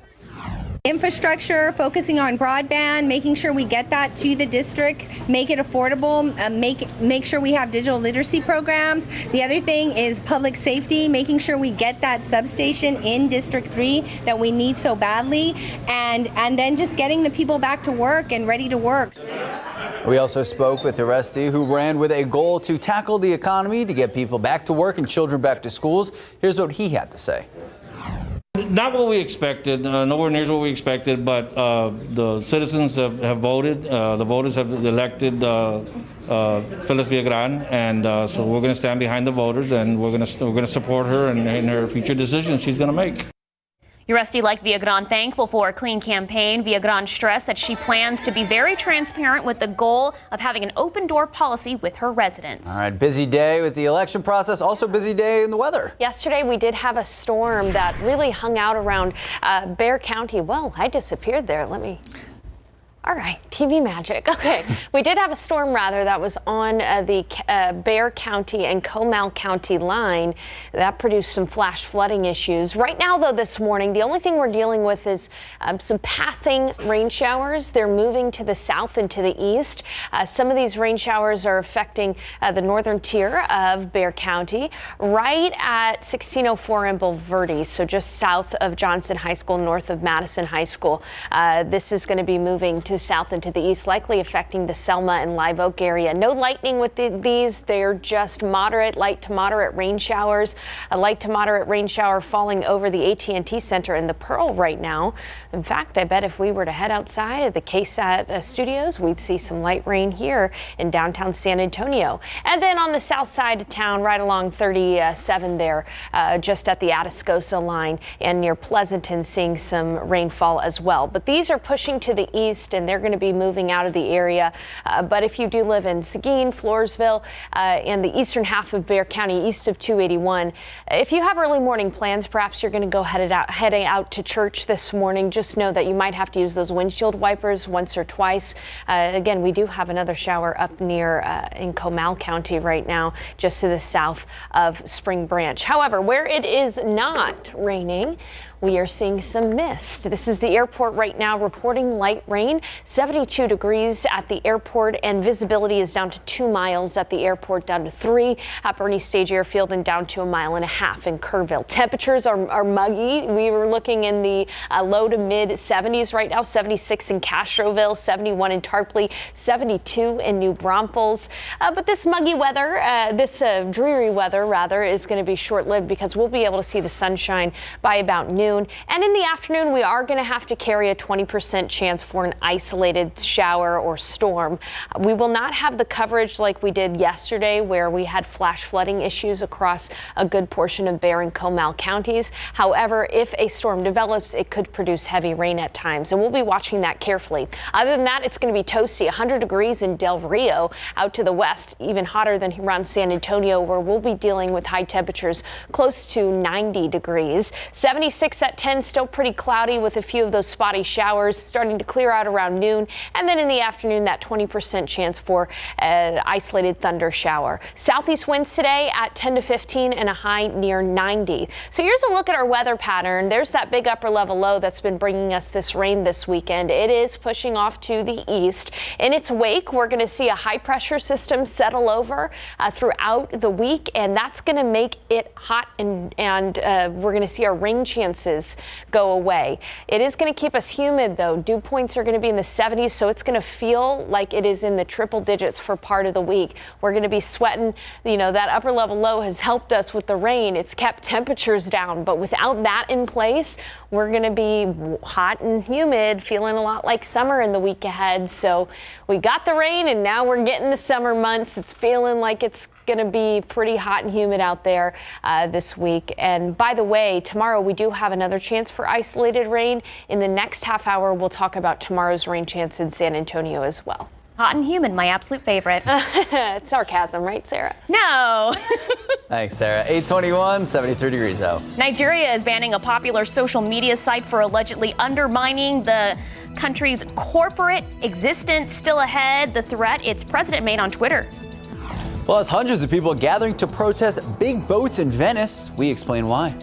infrastructure, focusing on broadband, making sure we get that to the district, make it affordable, make sure we have digital literacy programs. The other thing is public safety, making sure we get that substation in District 3 that we need so badly, and then just getting the people back to work and ready to work. We also spoke with Oresti, who ran with a goal to tackle the economy, to get people back to work and children back to schools. Here's what he had to say. Not what we expected, nowhere near what we expected, but the citizens have voted. The voters have elected Phyllis Villagran, and so we're going to stand behind the voters, and we're going to support her in her future decisions she's going to make. Oresti, like Villagran, thankful for a clean campaign. Villagran stressed that she plans to be very transparent with the goal of having an open door policy with her residents. All right, busy day with the election process, also busy day in the weather. Yesterday we did have a storm that really hung out around Bexar County. Well, I disappeared there. All right, TV magic. Okay, we did have a storm, that was on the Bexar County and Comal County line. That produced some flash flooding issues. Right now, though, this morning, the only thing we're dealing with is some passing rain showers. They're moving to the south and to the east. Some of these rain showers are affecting the northern tier of Bexar County, right at 1604 in Bulverde, so just south of Johnson High School, north of Madison High School. This is going to be moving to south and to the east, likely affecting the Selma and Live Oak area. No lightning with these. They're just moderate, light to moderate rain showers. A light to moderate rain shower falling over the AT&T Center in the Pearl right now. In fact, I bet if we were to head outside of the KSAT studios, we'd see some light rain here in downtown San Antonio. And then on the south side of town, right along 37 there, just at the Atascosa line and near Pleasanton, seeing some rainfall as well. But these are pushing to the east, and they're going to be moving out of the area. But if you do live in Seguin, Floresville, and the eastern half of Bexar County, east of 281, if you have early morning plans, perhaps you're going to go heading out to church this morning, just know that you might have to use those windshield wipers once or twice. Again, we do have another shower up near in Comal County right now, just to the south of Spring Branch. However, where it is not raining, we are seeing some mist. This is the airport right now, reporting light rain, 72 degrees at the airport, and visibility is down to 2 miles at the airport, down to 3 at Bernie Stage Airfield, and down to 1.5 miles in Kerrville. Temperatures are muggy. We were looking in the low to mid 70s right now, 76 in Castroville, 71 in Tarpley, 72 in New Braunfels. But this muggy weather, dreary weather rather, is going to be short-lived, because we'll be able to see the sunshine by about noon. And in the afternoon, we are going to have to carry a 20% chance for an isolated shower or storm. We will not have the coverage like we did yesterday, where we had flash flooding issues across a good portion of Bexar and Comal counties. However, if a storm develops, it could produce heavy rain at times, and we'll be watching that carefully. Other than that, it's going to be toasty, 100 degrees in Del Rio out to the west, even hotter than around San Antonio, where we'll be dealing with high temperatures close to 90 degrees. 76 at 10, still pretty cloudy with a few of those spotty showers, starting to clear out around noon. And then in the afternoon, that 20% chance for an isolated thunder shower. Southeast winds today at 10 to 15 and a high near 90. So here's a look at our weather pattern. There's that big upper level low that's been bringing us this rain this weekend. It is pushing off to the east. In its wake, we're going to see a high pressure system settle over throughout the week, and that's going to make it hot, and we're going to see our rain chances go away. It is going to keep us humid, though. Dew points are going to be in the 70s, so it's going to feel like it is in the triple digits for part of the week. We're going to be sweating. You know, that upper level low has helped us with the rain. It's kept temperatures down, but without that in place, we're going to be hot and humid, feeling a lot like summer in the week ahead. So we got the rain, and now we're getting the summer months. It's feeling like it's going to be pretty hot and humid out there this week. And by the way, tomorrow we do have another chance for isolated rain. In the next half hour, we'll talk about tomorrow's rain chance in San Antonio as well. Hot and humid, my absolute favorite. It's sarcasm, right, Sarah? No. Thanks, Sarah. 821, 73 degrees out. Nigeria is banning a popular social media site for allegedly undermining the country's corporate existence. Still ahead, the threat its president made on Twitter. Plus, hundreds of people gathering to protest big boats in Venice. We explain why.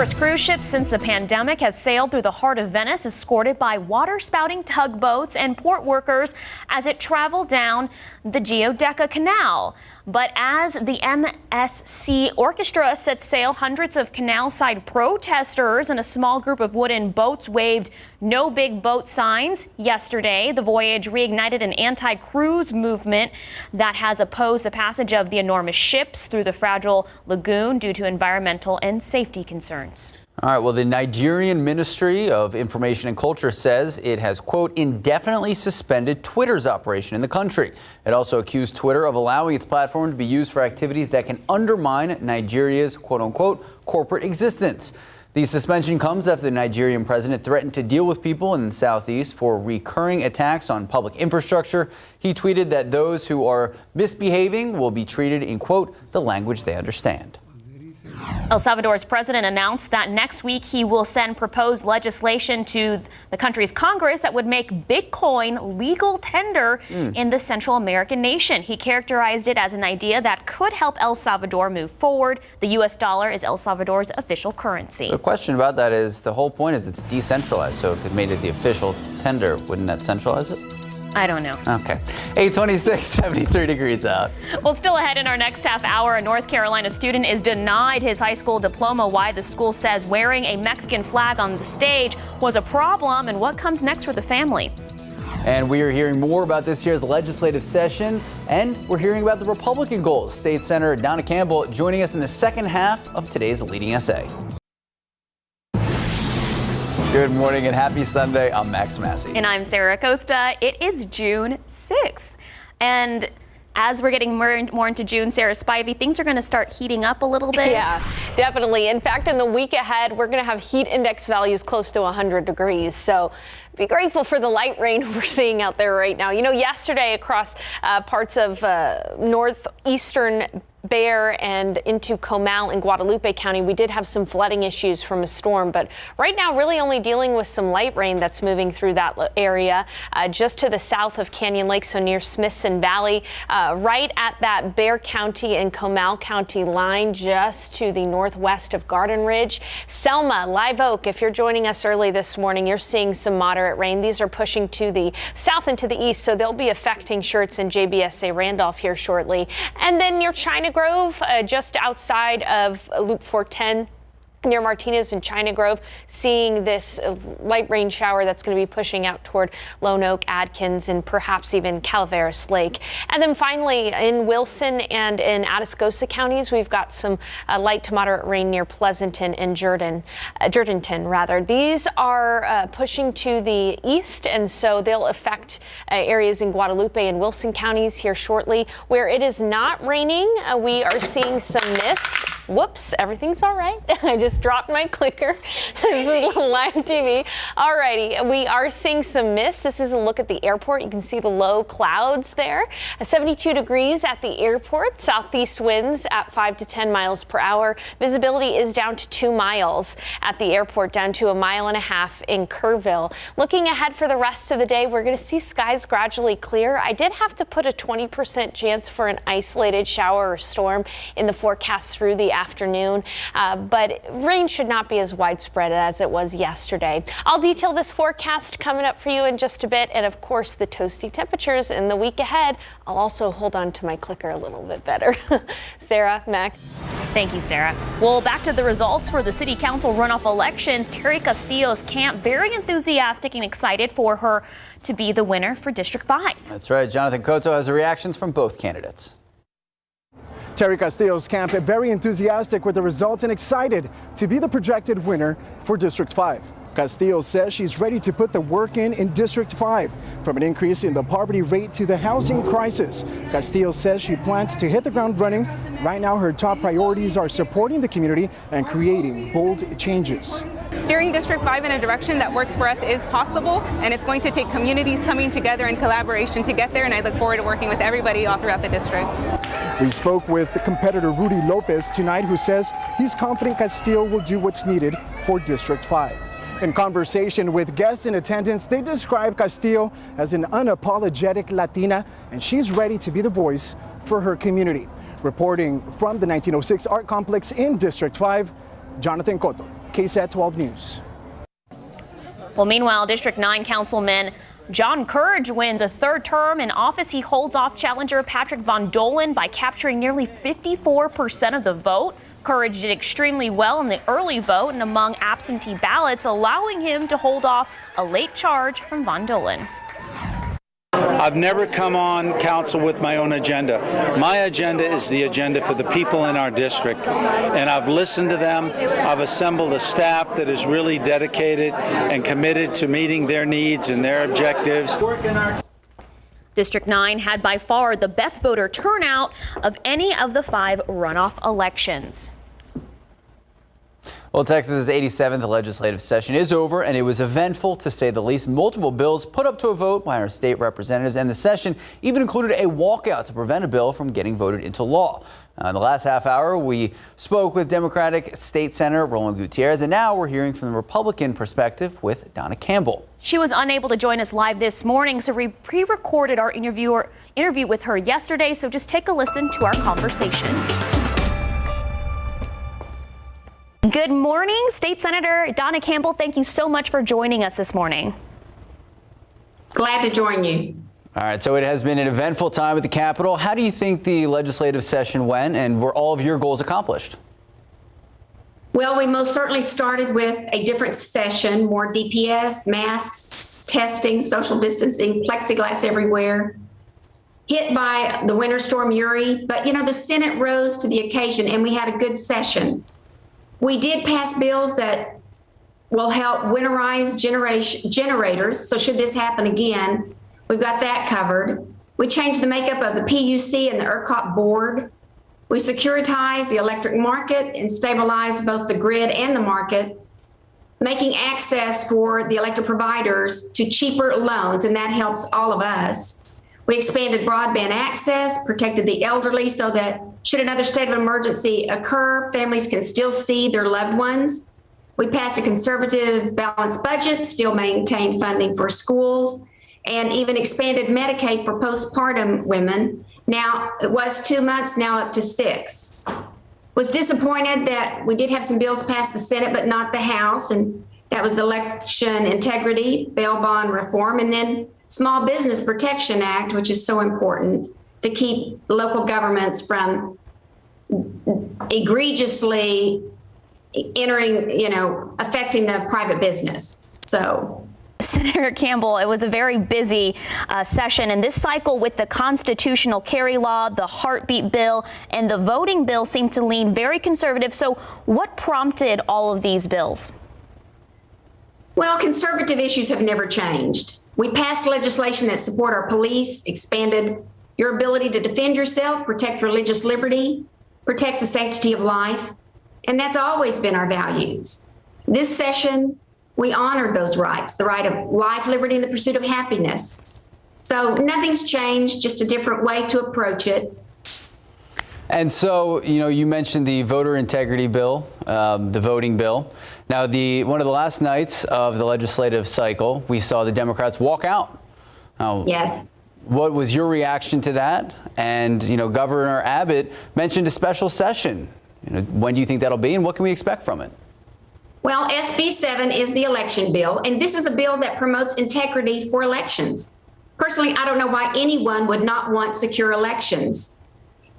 first cruise ship since the pandemic has sailed through the heart of Venice, escorted by water-spouting tugboats and port workers as it traveled down the Giudecca Canal. But as the MSC Orchestra set sail, hundreds of canal-side protesters and a small group of wooden boats waved "No Big Boat" signs yesterday. The voyage reignited an anti-cruise movement that has opposed the passage of the enormous ships through the fragile lagoon due to environmental and safety concerns. All right, well, the Nigerian Ministry of Information and Culture says it has, quote, indefinitely suspended Twitter's operation in the country. It also accused Twitter of allowing its platform to be used for activities that can undermine Nigeria's, quote unquote, corporate existence. The suspension comes after the Nigerian president threatened to deal with people in the southeast for recurring attacks on public infrastructure. He tweeted that those who are misbehaving will be treated in, quote, the language they understand. El Salvador's president announced that next week he will send proposed legislation to the country's Congress that would make Bitcoin legal tender in the Central American nation. He characterized it as an idea that could help El Salvador move forward. The U.S. dollar is El Salvador's official currency. The question about that is the whole point is it's decentralized. So if it made it the official tender, wouldn't that centralize it? I don't know. Okay. 826, 73 degrees out. Well, still ahead in our next half hour, a North Carolina student is denied his high school diploma. Why the school says wearing a Mexican flag on the stage was a problem, and what comes next for the family. And we are hearing more about this year's legislative session, and we're hearing about the Republican goals. State Senator Donna Campbell joining us in the second half of today's Leading Essay. Good morning and happy Sunday. I'm Max Massey. And I'm Sarah Acosta. It is June 6th. And as we're getting more into June, Sarah Spivey, things are going to start heating up a little bit. Yeah, definitely. In fact, in the week ahead, we're going to have heat index values close to 100 degrees. So be grateful for the light rain we're seeing out there right now. You know, yesterday across parts of northeastern Bexar and into Comal and Guadalupe County, we did have some flooding issues from a storm, but right now really only dealing with some light rain that's moving through that area just to the south of Canyon Lake, so near Smithson Valley, right at that Bexar County and Comal County line, just to the northwest of Garden Ridge. Selma, Live Oak, if you're joining us early this morning, you're seeing some moderate rain. These are pushing to the south and to the east, so they'll be affecting Schertz and JBSA Randolph here shortly. And then near China Grove, just outside of Loop 410, near Martinez and China Grove, seeing this light rain shower that's going to be pushing out toward Lone Oak, Adkins, and perhaps even Calaveras Lake. And then finally, in Wilson and in Atascosa counties, we've got some light to moderate rain near Pleasanton and Jourdanton, rather. These are pushing to the east, and so they'll affect areas in Guadalupe and Wilson counties here shortly. Where it is not raining, we are seeing some mist. Whoops, everything's all right. I just dropped my clicker. This is live TV. All righty, we are seeing some mist. This is a look at the airport. You can see the low clouds there. 72 degrees at the airport. Southeast winds at 5 to 10 miles per hour. Visibility is down to 2 miles at the airport, down to 1.5 miles in Kerrville. Looking ahead for the rest of the day, we're going to see skies gradually clear. I did have to put a 20% chance for an isolated shower or storm in the forecast through the afternoon, but rain should not be as widespread as it was yesterday. I'll detail this forecast coming up for you in just a bit, and of course the toasty temperatures in the week ahead. I'll also hold on to my clicker a little bit better. Sarah, Mac. Thank you, Sarah. Well, back to the results for the city council runoff elections. Terry Castillo's camp very enthusiastic and excited for her to be the winner for District 5. That's right. Jonathan Cotto has the reactions from both candidates. Terry Castillo's camp very enthusiastic with the results and excited to be the projected winner for District 5. Castillo says she's ready to put the work in District 5, from an increase in the poverty rate to the housing crisis. Castillo says she plans to hit the ground running. Right now, her top priorities are supporting the community and creating bold changes. Steering District 5 in a direction that works for us is possible, and it's going to take communities coming together in collaboration to get there, and I look forward to working with everybody all throughout the district. We spoke with the competitor Rudy Lopez tonight, who says he's confident Castillo will do what's needed for District 5. In conversation with guests in attendance, they describe Castillo as an unapologetic Latina, and she's ready to be the voice for her community. Reporting from the 1906 Art Complex in District 5, Jonathan Cotto. KSAT 12 News. Well, meanwhile, District 9 Councilman John Courage wins a third term in office. He holds off challenger Patrick Von Dolan by capturing nearly 54% of the vote. Courage did extremely well in the early vote and among absentee ballots, allowing him to hold off a late charge from Von Dolan. I've never come on council with my own agenda. My agenda is the agenda for the people in our district, and I've listened to them. I've assembled a staff that is really dedicated and committed to meeting their needs and their objectives. District 9 had by far the best voter turnout of any of the 5 runoff elections. Well, Texas's 87th legislative session is over, and it was eventful to say the least. Multiple bills put up to a vote by our state representatives, and the session even included a walkout to prevent a bill from getting voted into law. In the last half hour, we spoke with Democratic State Senator Roland Gutierrez, and now we're hearing from the Republican perspective with Donna Campbell. She was unable to join us live this morning, so we pre-recorded our interview with her yesterday. So just take a listen to our conversation. Good morning, State Senator Donna Campbell. Thank you so much for joining us this morning. Glad to join you. All right, so it has been an eventful time at the Capitol. How do you think the legislative session went, and were all of your goals accomplished? Well, we most certainly started with a different session, more DPS, masks, testing, social distancing, plexiglass everywhere, hit by the winter storm Uri. But, you know, the Senate rose to the occasion, and we had a good session. We did pass bills that will help winterize generators. So should this happen again, we've got that covered. We changed the makeup of the PUC and the ERCOT board. We securitized the electric market and stabilized both the grid and the market, making access for the electric providers to cheaper loans, and that helps all of us. We expanded broadband access, protected the elderly so that should another state of emergency occur, families can still see their loved ones. We passed a conservative balanced budget, still maintained funding for schools, and even expanded Medicaid for postpartum women. Now, it was 2 months, now up to 6. Was disappointed that we did have some bills pass the Senate, but not the House, and that was election integrity, bail bond reform, and then Small Business Protection Act, which is so important to keep local governments from egregiously entering, affecting the private business. So, Senator Campbell, it was a very busy session, and this cycle with the constitutional carry law, the heartbeat bill, and the voting bill seemed to lean very conservative. So what prompted all of these bills? Well, conservative issues have never changed. We passed legislation that support our police, expanded your ability to defend yourself, protect religious liberty, protects the sanctity of life, and that's always been our values. This session, we honored those rights, the right of life, liberty, and the pursuit of happiness. So nothing's changed, just a different way to approach it. And so, you mentioned the voter integrity bill, the voting bill. Now, one of the last nights of the legislative cycle, we saw the Democrats walk out. Yes. What was your reaction to that? And, Governor Abbott mentioned a special session. When do you think that'll be, and what can we expect from it? Well, SB 7 is the election bill, and this is a bill that promotes integrity for elections. Personally, I don't know why anyone would not want secure elections.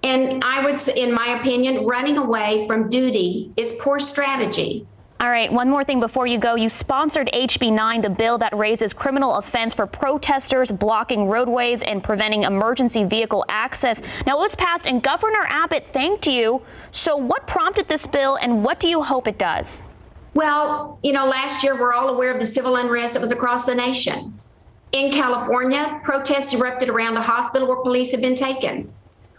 And I would say, in my opinion, running away from duty is poor strategy. All right, one more thing before you go. You sponsored HB 9, the bill that raises criminal offense for protesters blocking roadways and preventing emergency vehicle access. Now, it was passed, and Governor Abbott thanked you. So what prompted this bill, and what do you hope it does? Well, last year we're all aware of the civil unrest that was across the nation. In California, protests erupted around a hospital where police had been taken.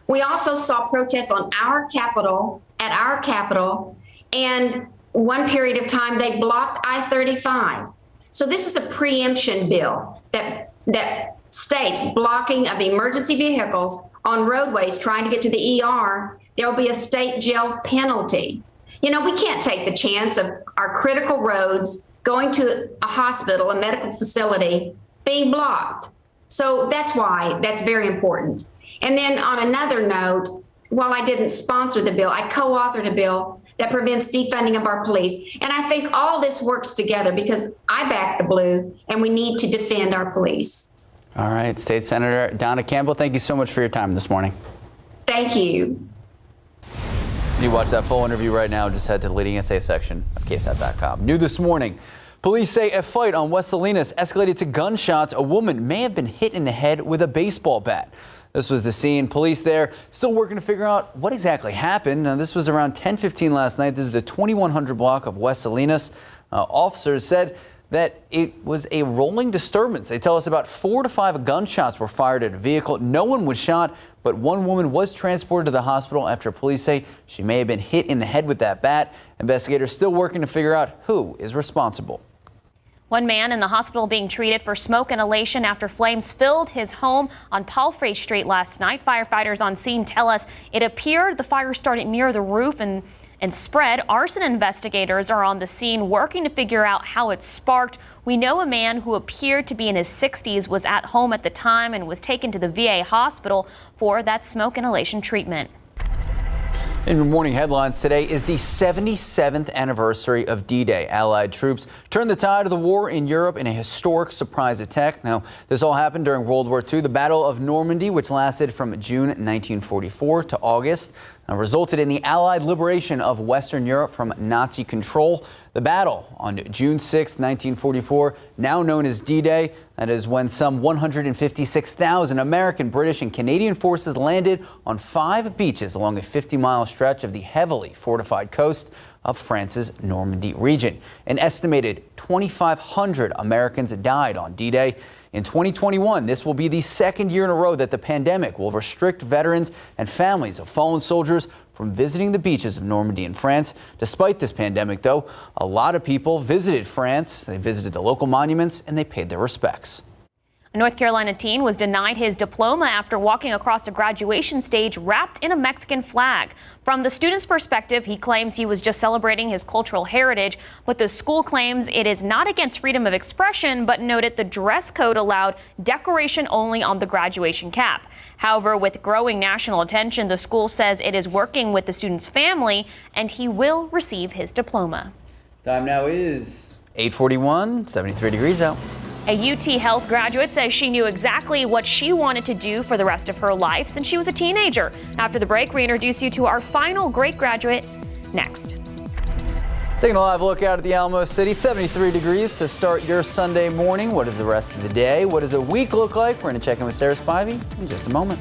We also saw protests on at our Capitol, and one period of time they blocked I-35. So this is a preemption bill that states blocking of emergency vehicles on roadways trying to get to the ER, there will be a state jail penalty. We can't take the chance of our critical roads going to a hospital, a medical facility, being blocked. So that's why that's very important. And then on another note, while I didn't sponsor the bill, I co-authored a bill that prevents defunding of our police. And I think all this works together because I back the blue and we need to defend our police. All right, State Senator Donna Campbell, thank you so much for your time this morning. Thank you. You watch that full interview right now, just head to the leading SA section of KSAT.com. New this morning, police say a fight on West Salinas escalated to gunshots. A woman may have been hit in the head with a baseball bat. This was the scene. Police there still working to figure out what exactly happened. Now, this was around 10:15 last night. This is the 2100 block of West Salinas. Officers said that it was a rolling disturbance. They tell us about 4 to 5 gunshots were fired at a vehicle. No one was shot, but one woman was transported to the hospital after police say she may have been hit in the head with that bat. Investigators still working to figure out who is responsible. One man in the hospital being treated for smoke inhalation after flames filled his home on Palfrey Street last night. Firefighters on scene tell us it appeared the fire started near the roof and spread. Arson investigators are on the scene working to figure out how it sparked. We know a man who appeared to be in his 60s was at home at the time and was taken to the VA hospital for that smoke inhalation treatment. In your morning headlines today is the 77th anniversary of D-Day. Allied troops turned the tide of the war in Europe in a historic surprise attack. Now, this all happened during World War II. The Battle of Normandy, which lasted from June 1944 to August, resulted in the Allied liberation of Western Europe from Nazi control. The battle on June 6, 1944, now known as D-Day, that is when some 156,000 American, British, and Canadian forces landed on 5 beaches along a 50-mile stretch of the heavily fortified coast of France's Normandy region. An estimated 2,500 Americans died on D-Day. In 2021, this will be the second year in a row that the pandemic will restrict veterans and families of fallen soldiers from visiting the beaches of Normandy in France. Despite this pandemic, though, a lot of people visited France. They visited the local monuments and they paid their respects. A North Carolina teen was denied his diploma after walking across a graduation stage wrapped in a Mexican flag. From the student's perspective, he claims he was just celebrating his cultural heritage, but the school claims it is not against freedom of expression, but noted the dress code allowed decoration only on the graduation cap. However, with growing national attention, the school says it is working with the student's family and he will receive his diploma. Time now is 8:41, 73 degrees out. A UT Health graduate says she knew exactly what she wanted to do for the rest of her life since she was a teenager. After the break, we introduce you to our final great graduate next. Taking a live look out at the Alamo City, 73 degrees to start your Sunday morning. What is the rest of the day? What does the week look like? We're going to check in with Sarah Spivey in just a moment.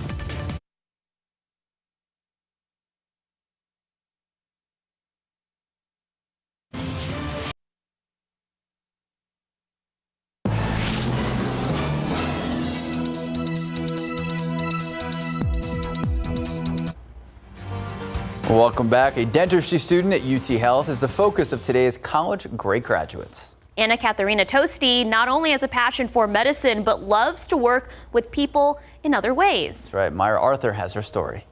Welcome back. A dentistry student at UT Health is the focus of today's college great graduates. Anna Katharina Toasty not only has a passion for medicine, but loves to work with people in other ways. That's right. Myra Arthur has her story.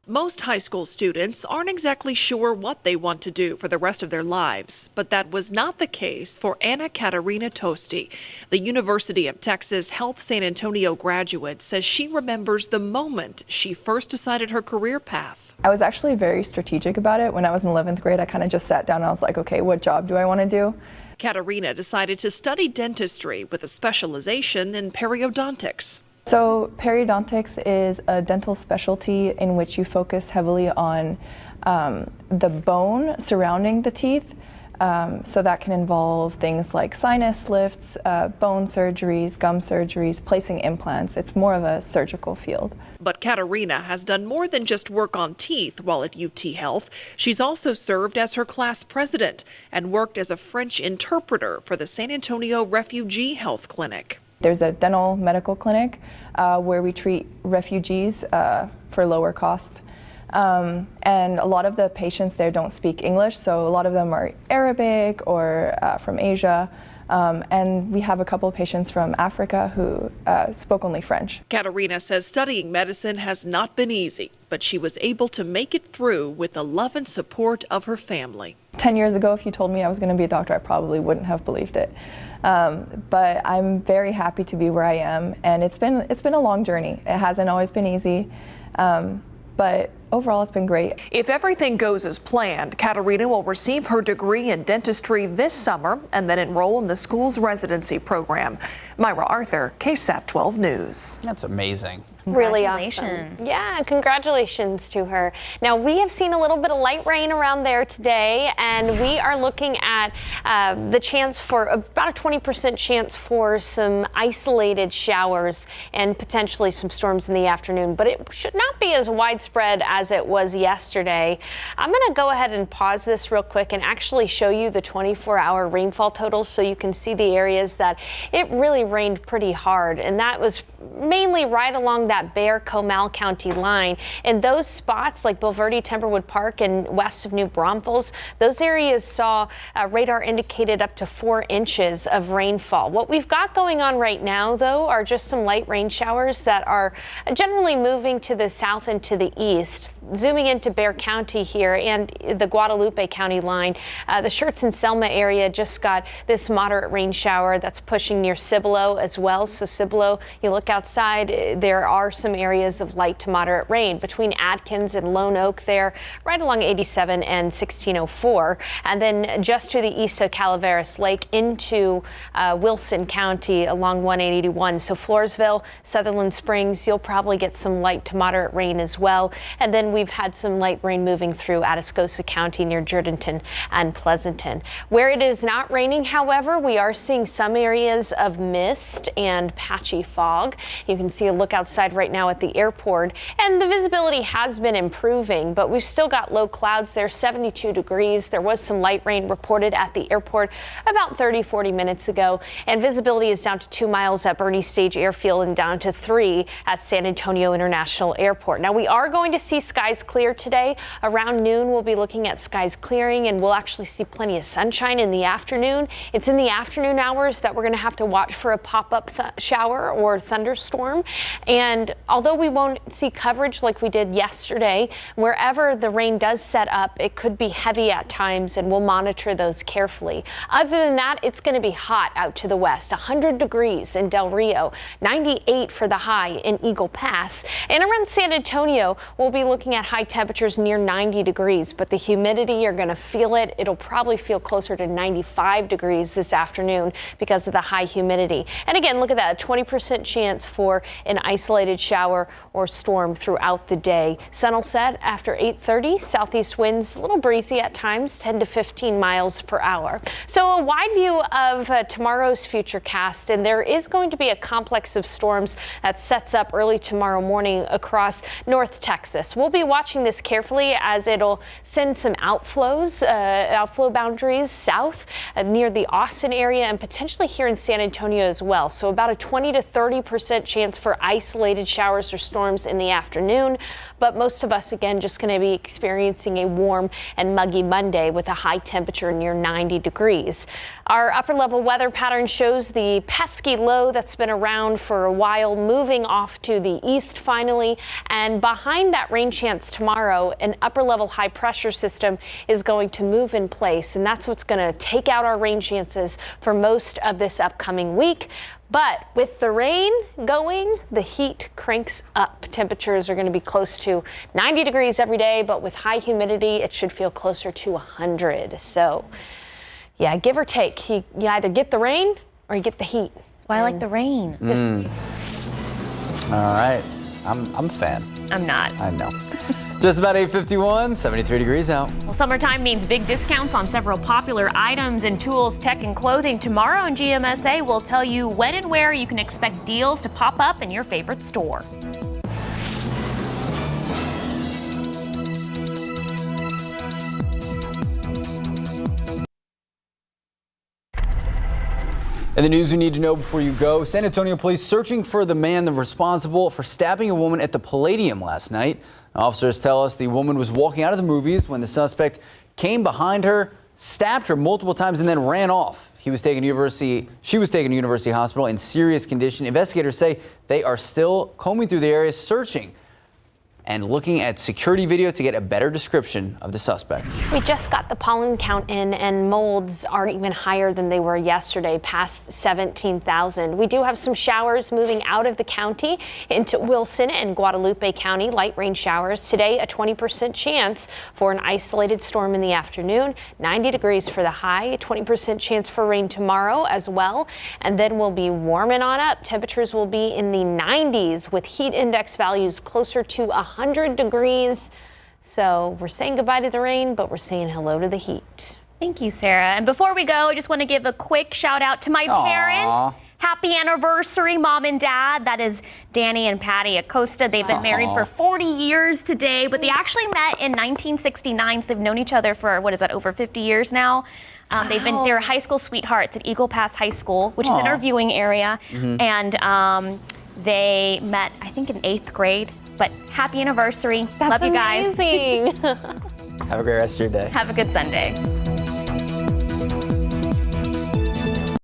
Most high school students aren't exactly sure what they want to do for the rest of their lives, but that was not the case for Anna Katharina Toasty. The University of Texas Health San Antonio graduate says she remembers the moment she first decided her career path. I was actually very strategic about it. When I was in 11th grade, I kind of just sat down and I was like, okay, what job do I want to do? Katharina decided to study dentistry with a specialization in periodontics. So periodontics is a dental specialty in which you focus heavily on the bone surrounding the teeth. So that can involve things like sinus lifts, bone surgeries, gum surgeries, placing implants. It's more of a surgical field. But Katharina has done more than just work on teeth while at UT Health. She's also served as her class president and worked as a French interpreter for the San Antonio Refugee Health Clinic. There's a dental medical clinic where we treat refugees for lower cost. And a lot of the patients there don't speak English, so a lot of them are Arabic or from Asia. And we have a couple of patients from Africa who spoke only French. Katharina says studying medicine has not been easy, but she was able to make it through with the love and support of her family. 10 years ago, if you told me I was going to be a doctor, I probably wouldn't have believed it. But I'm very happy to be where I am, and it's been a long journey. It hasn't always been easy, but overall, it's been great. If everything goes as planned, Katarina will receive her degree in dentistry this summer and then enroll in the school's residency program. Myra Arthur, KSAT 12 News. That's amazing. Really awesome. Yeah, congratulations to her. Now, we have seen a little bit of light rain around there today, and we are looking at the chance for about a 20% chance for some isolated showers and potentially some storms in the afternoon, but it should not be as widespread as it was yesterday. I'm going to go ahead and pause this real quick and actually show you the 24-hour rainfall totals so you can see the areas that it really rained pretty hard, and that was mainly right along that Comal County line. And those spots like Bulverde, Timberwood Park, and west of New Braunfels, those areas saw radar indicated up to 4 inches of rainfall. What we've got going on right now, though, are just some light rain showers that are generally moving to the south and to the east. Zooming into Bexar County here and the Guadalupe County line, the Schertz and Selma area just got this moderate rain shower that's pushing near Cibolo as well. So Cibolo, you look outside, there are some areas of light to moderate rain between Atkins and Lone Oak there, right along 87 and 1604. And then just to the east of Calaveras Lake into Wilson County along 181. So Floresville, Sutherland Springs, you'll probably get some light to moderate rain as well. And then we've had some light rain moving through Atascosa County near Jourdanton and Pleasanton. Where it is not raining, however, we are seeing some areas of mist and patchy fog. You can see a look outside right now at the airport, and the visibility has been improving, but we've still got low clouds there, 72 degrees. There was some light rain reported at the airport about 30-40 minutes ago, and visibility is down to 2 miles at Bernie Stage Airfield and down to 3 at San Antonio International Airport. Now, we are going to see skies clear today. Around noon, we'll be looking at skies clearing, and we'll actually see plenty of sunshine in the afternoon. It's in the afternoon hours that we're going to have to watch for a pop-up shower or thunderstorm. And although we won't see coverage like we did yesterday, wherever the rain does set up, it could be heavy at times, and we'll monitor those carefully. Other than that, it's going to be hot out to the west, 100 degrees in Del Rio, 98 for the high in Eagle Pass. And around San Antonio, we'll be looking at high temperatures near 90 degrees, but the humidity, you're going to feel it. It'll probably feel closer to 95 degrees this afternoon because of the high humidity. And again, look at that, a 20% chance for an isolated shower or storm throughout the day. Sun will set after 8:30. Southeast winds a little breezy at times, 10 to 15 miles per hour. So a wide view of tomorrow's futurecast, and there is going to be a complex of storms that sets up early tomorrow morning across North Texas. We'll be watching this carefully as it'll send some outflow boundaries south near the Austin area and potentially here in San Antonio as well. So about a 20 to 30% chance for isolated showers or storms in the afternoon. But most of us, again, just going to be experiencing a warm and muggy Monday with a high temperature near 90 degrees. Our upper level weather pattern shows the pesky low that's been around for a while moving off to the east finally. And behind that rain chance tomorrow, an upper level high pressure system is going to move in place. And that's what's going to take out our rain chances for most of this upcoming week. But with the rain going, the heat cranks up. Temperatures are going to be close to 90 degrees every day, but with high humidity, it should feel closer to 100. So, yeah, give or take. You either get the rain or you get the heat. That's why I like the rain. All right. I'm a fan. I'm not. I know. Just about 8:51, 73 degrees out. Well, summertime means big discounts on several popular items in tools, tech, and clothing. Tomorrow on GMSA, we'll tell you when and where you can expect deals to pop up in your favorite store. And the news you need to know before you go. San Antonio police searching for the man responsible for stabbing a woman at the Palladium last night. Officers tell us the woman was walking out of the movies when the suspect came behind her, stabbed her multiple times, and then ran off. She was taken to University Hospital in serious condition. Investigators say they are still combing through the area searching and looking at security video to get a better description of the suspect. We just got the pollen count in, and molds aren't even higher than they were yesterday, past 17,000. We do have some showers moving out of the county into Wilson and Guadalupe County, light rain showers. Today, a 20% chance for an isolated storm in the afternoon, 90 degrees for the high, 20% chance for rain tomorrow as well. And then we'll be warming on up. Temperatures will be in the 90s with heat index values closer to 100 degrees. So we're saying goodbye to the rain, but we're saying hello to the heat. Thank you, Sarah. And before we go, I just want to give a quick shout out to my parents. Happy anniversary, Mom and Dad. That is Danny and Patty Acosta. They've been married for 40 years today, but they actually met in 1969. So they've known each other for, what is that, over 50 years now. They're high school sweethearts at Eagle Pass High School, which is in our viewing area. And they met, I think, in 8th grade. But happy anniversary. That's Love you guys. amazing. Have a great rest of your day. Have a good Sunday.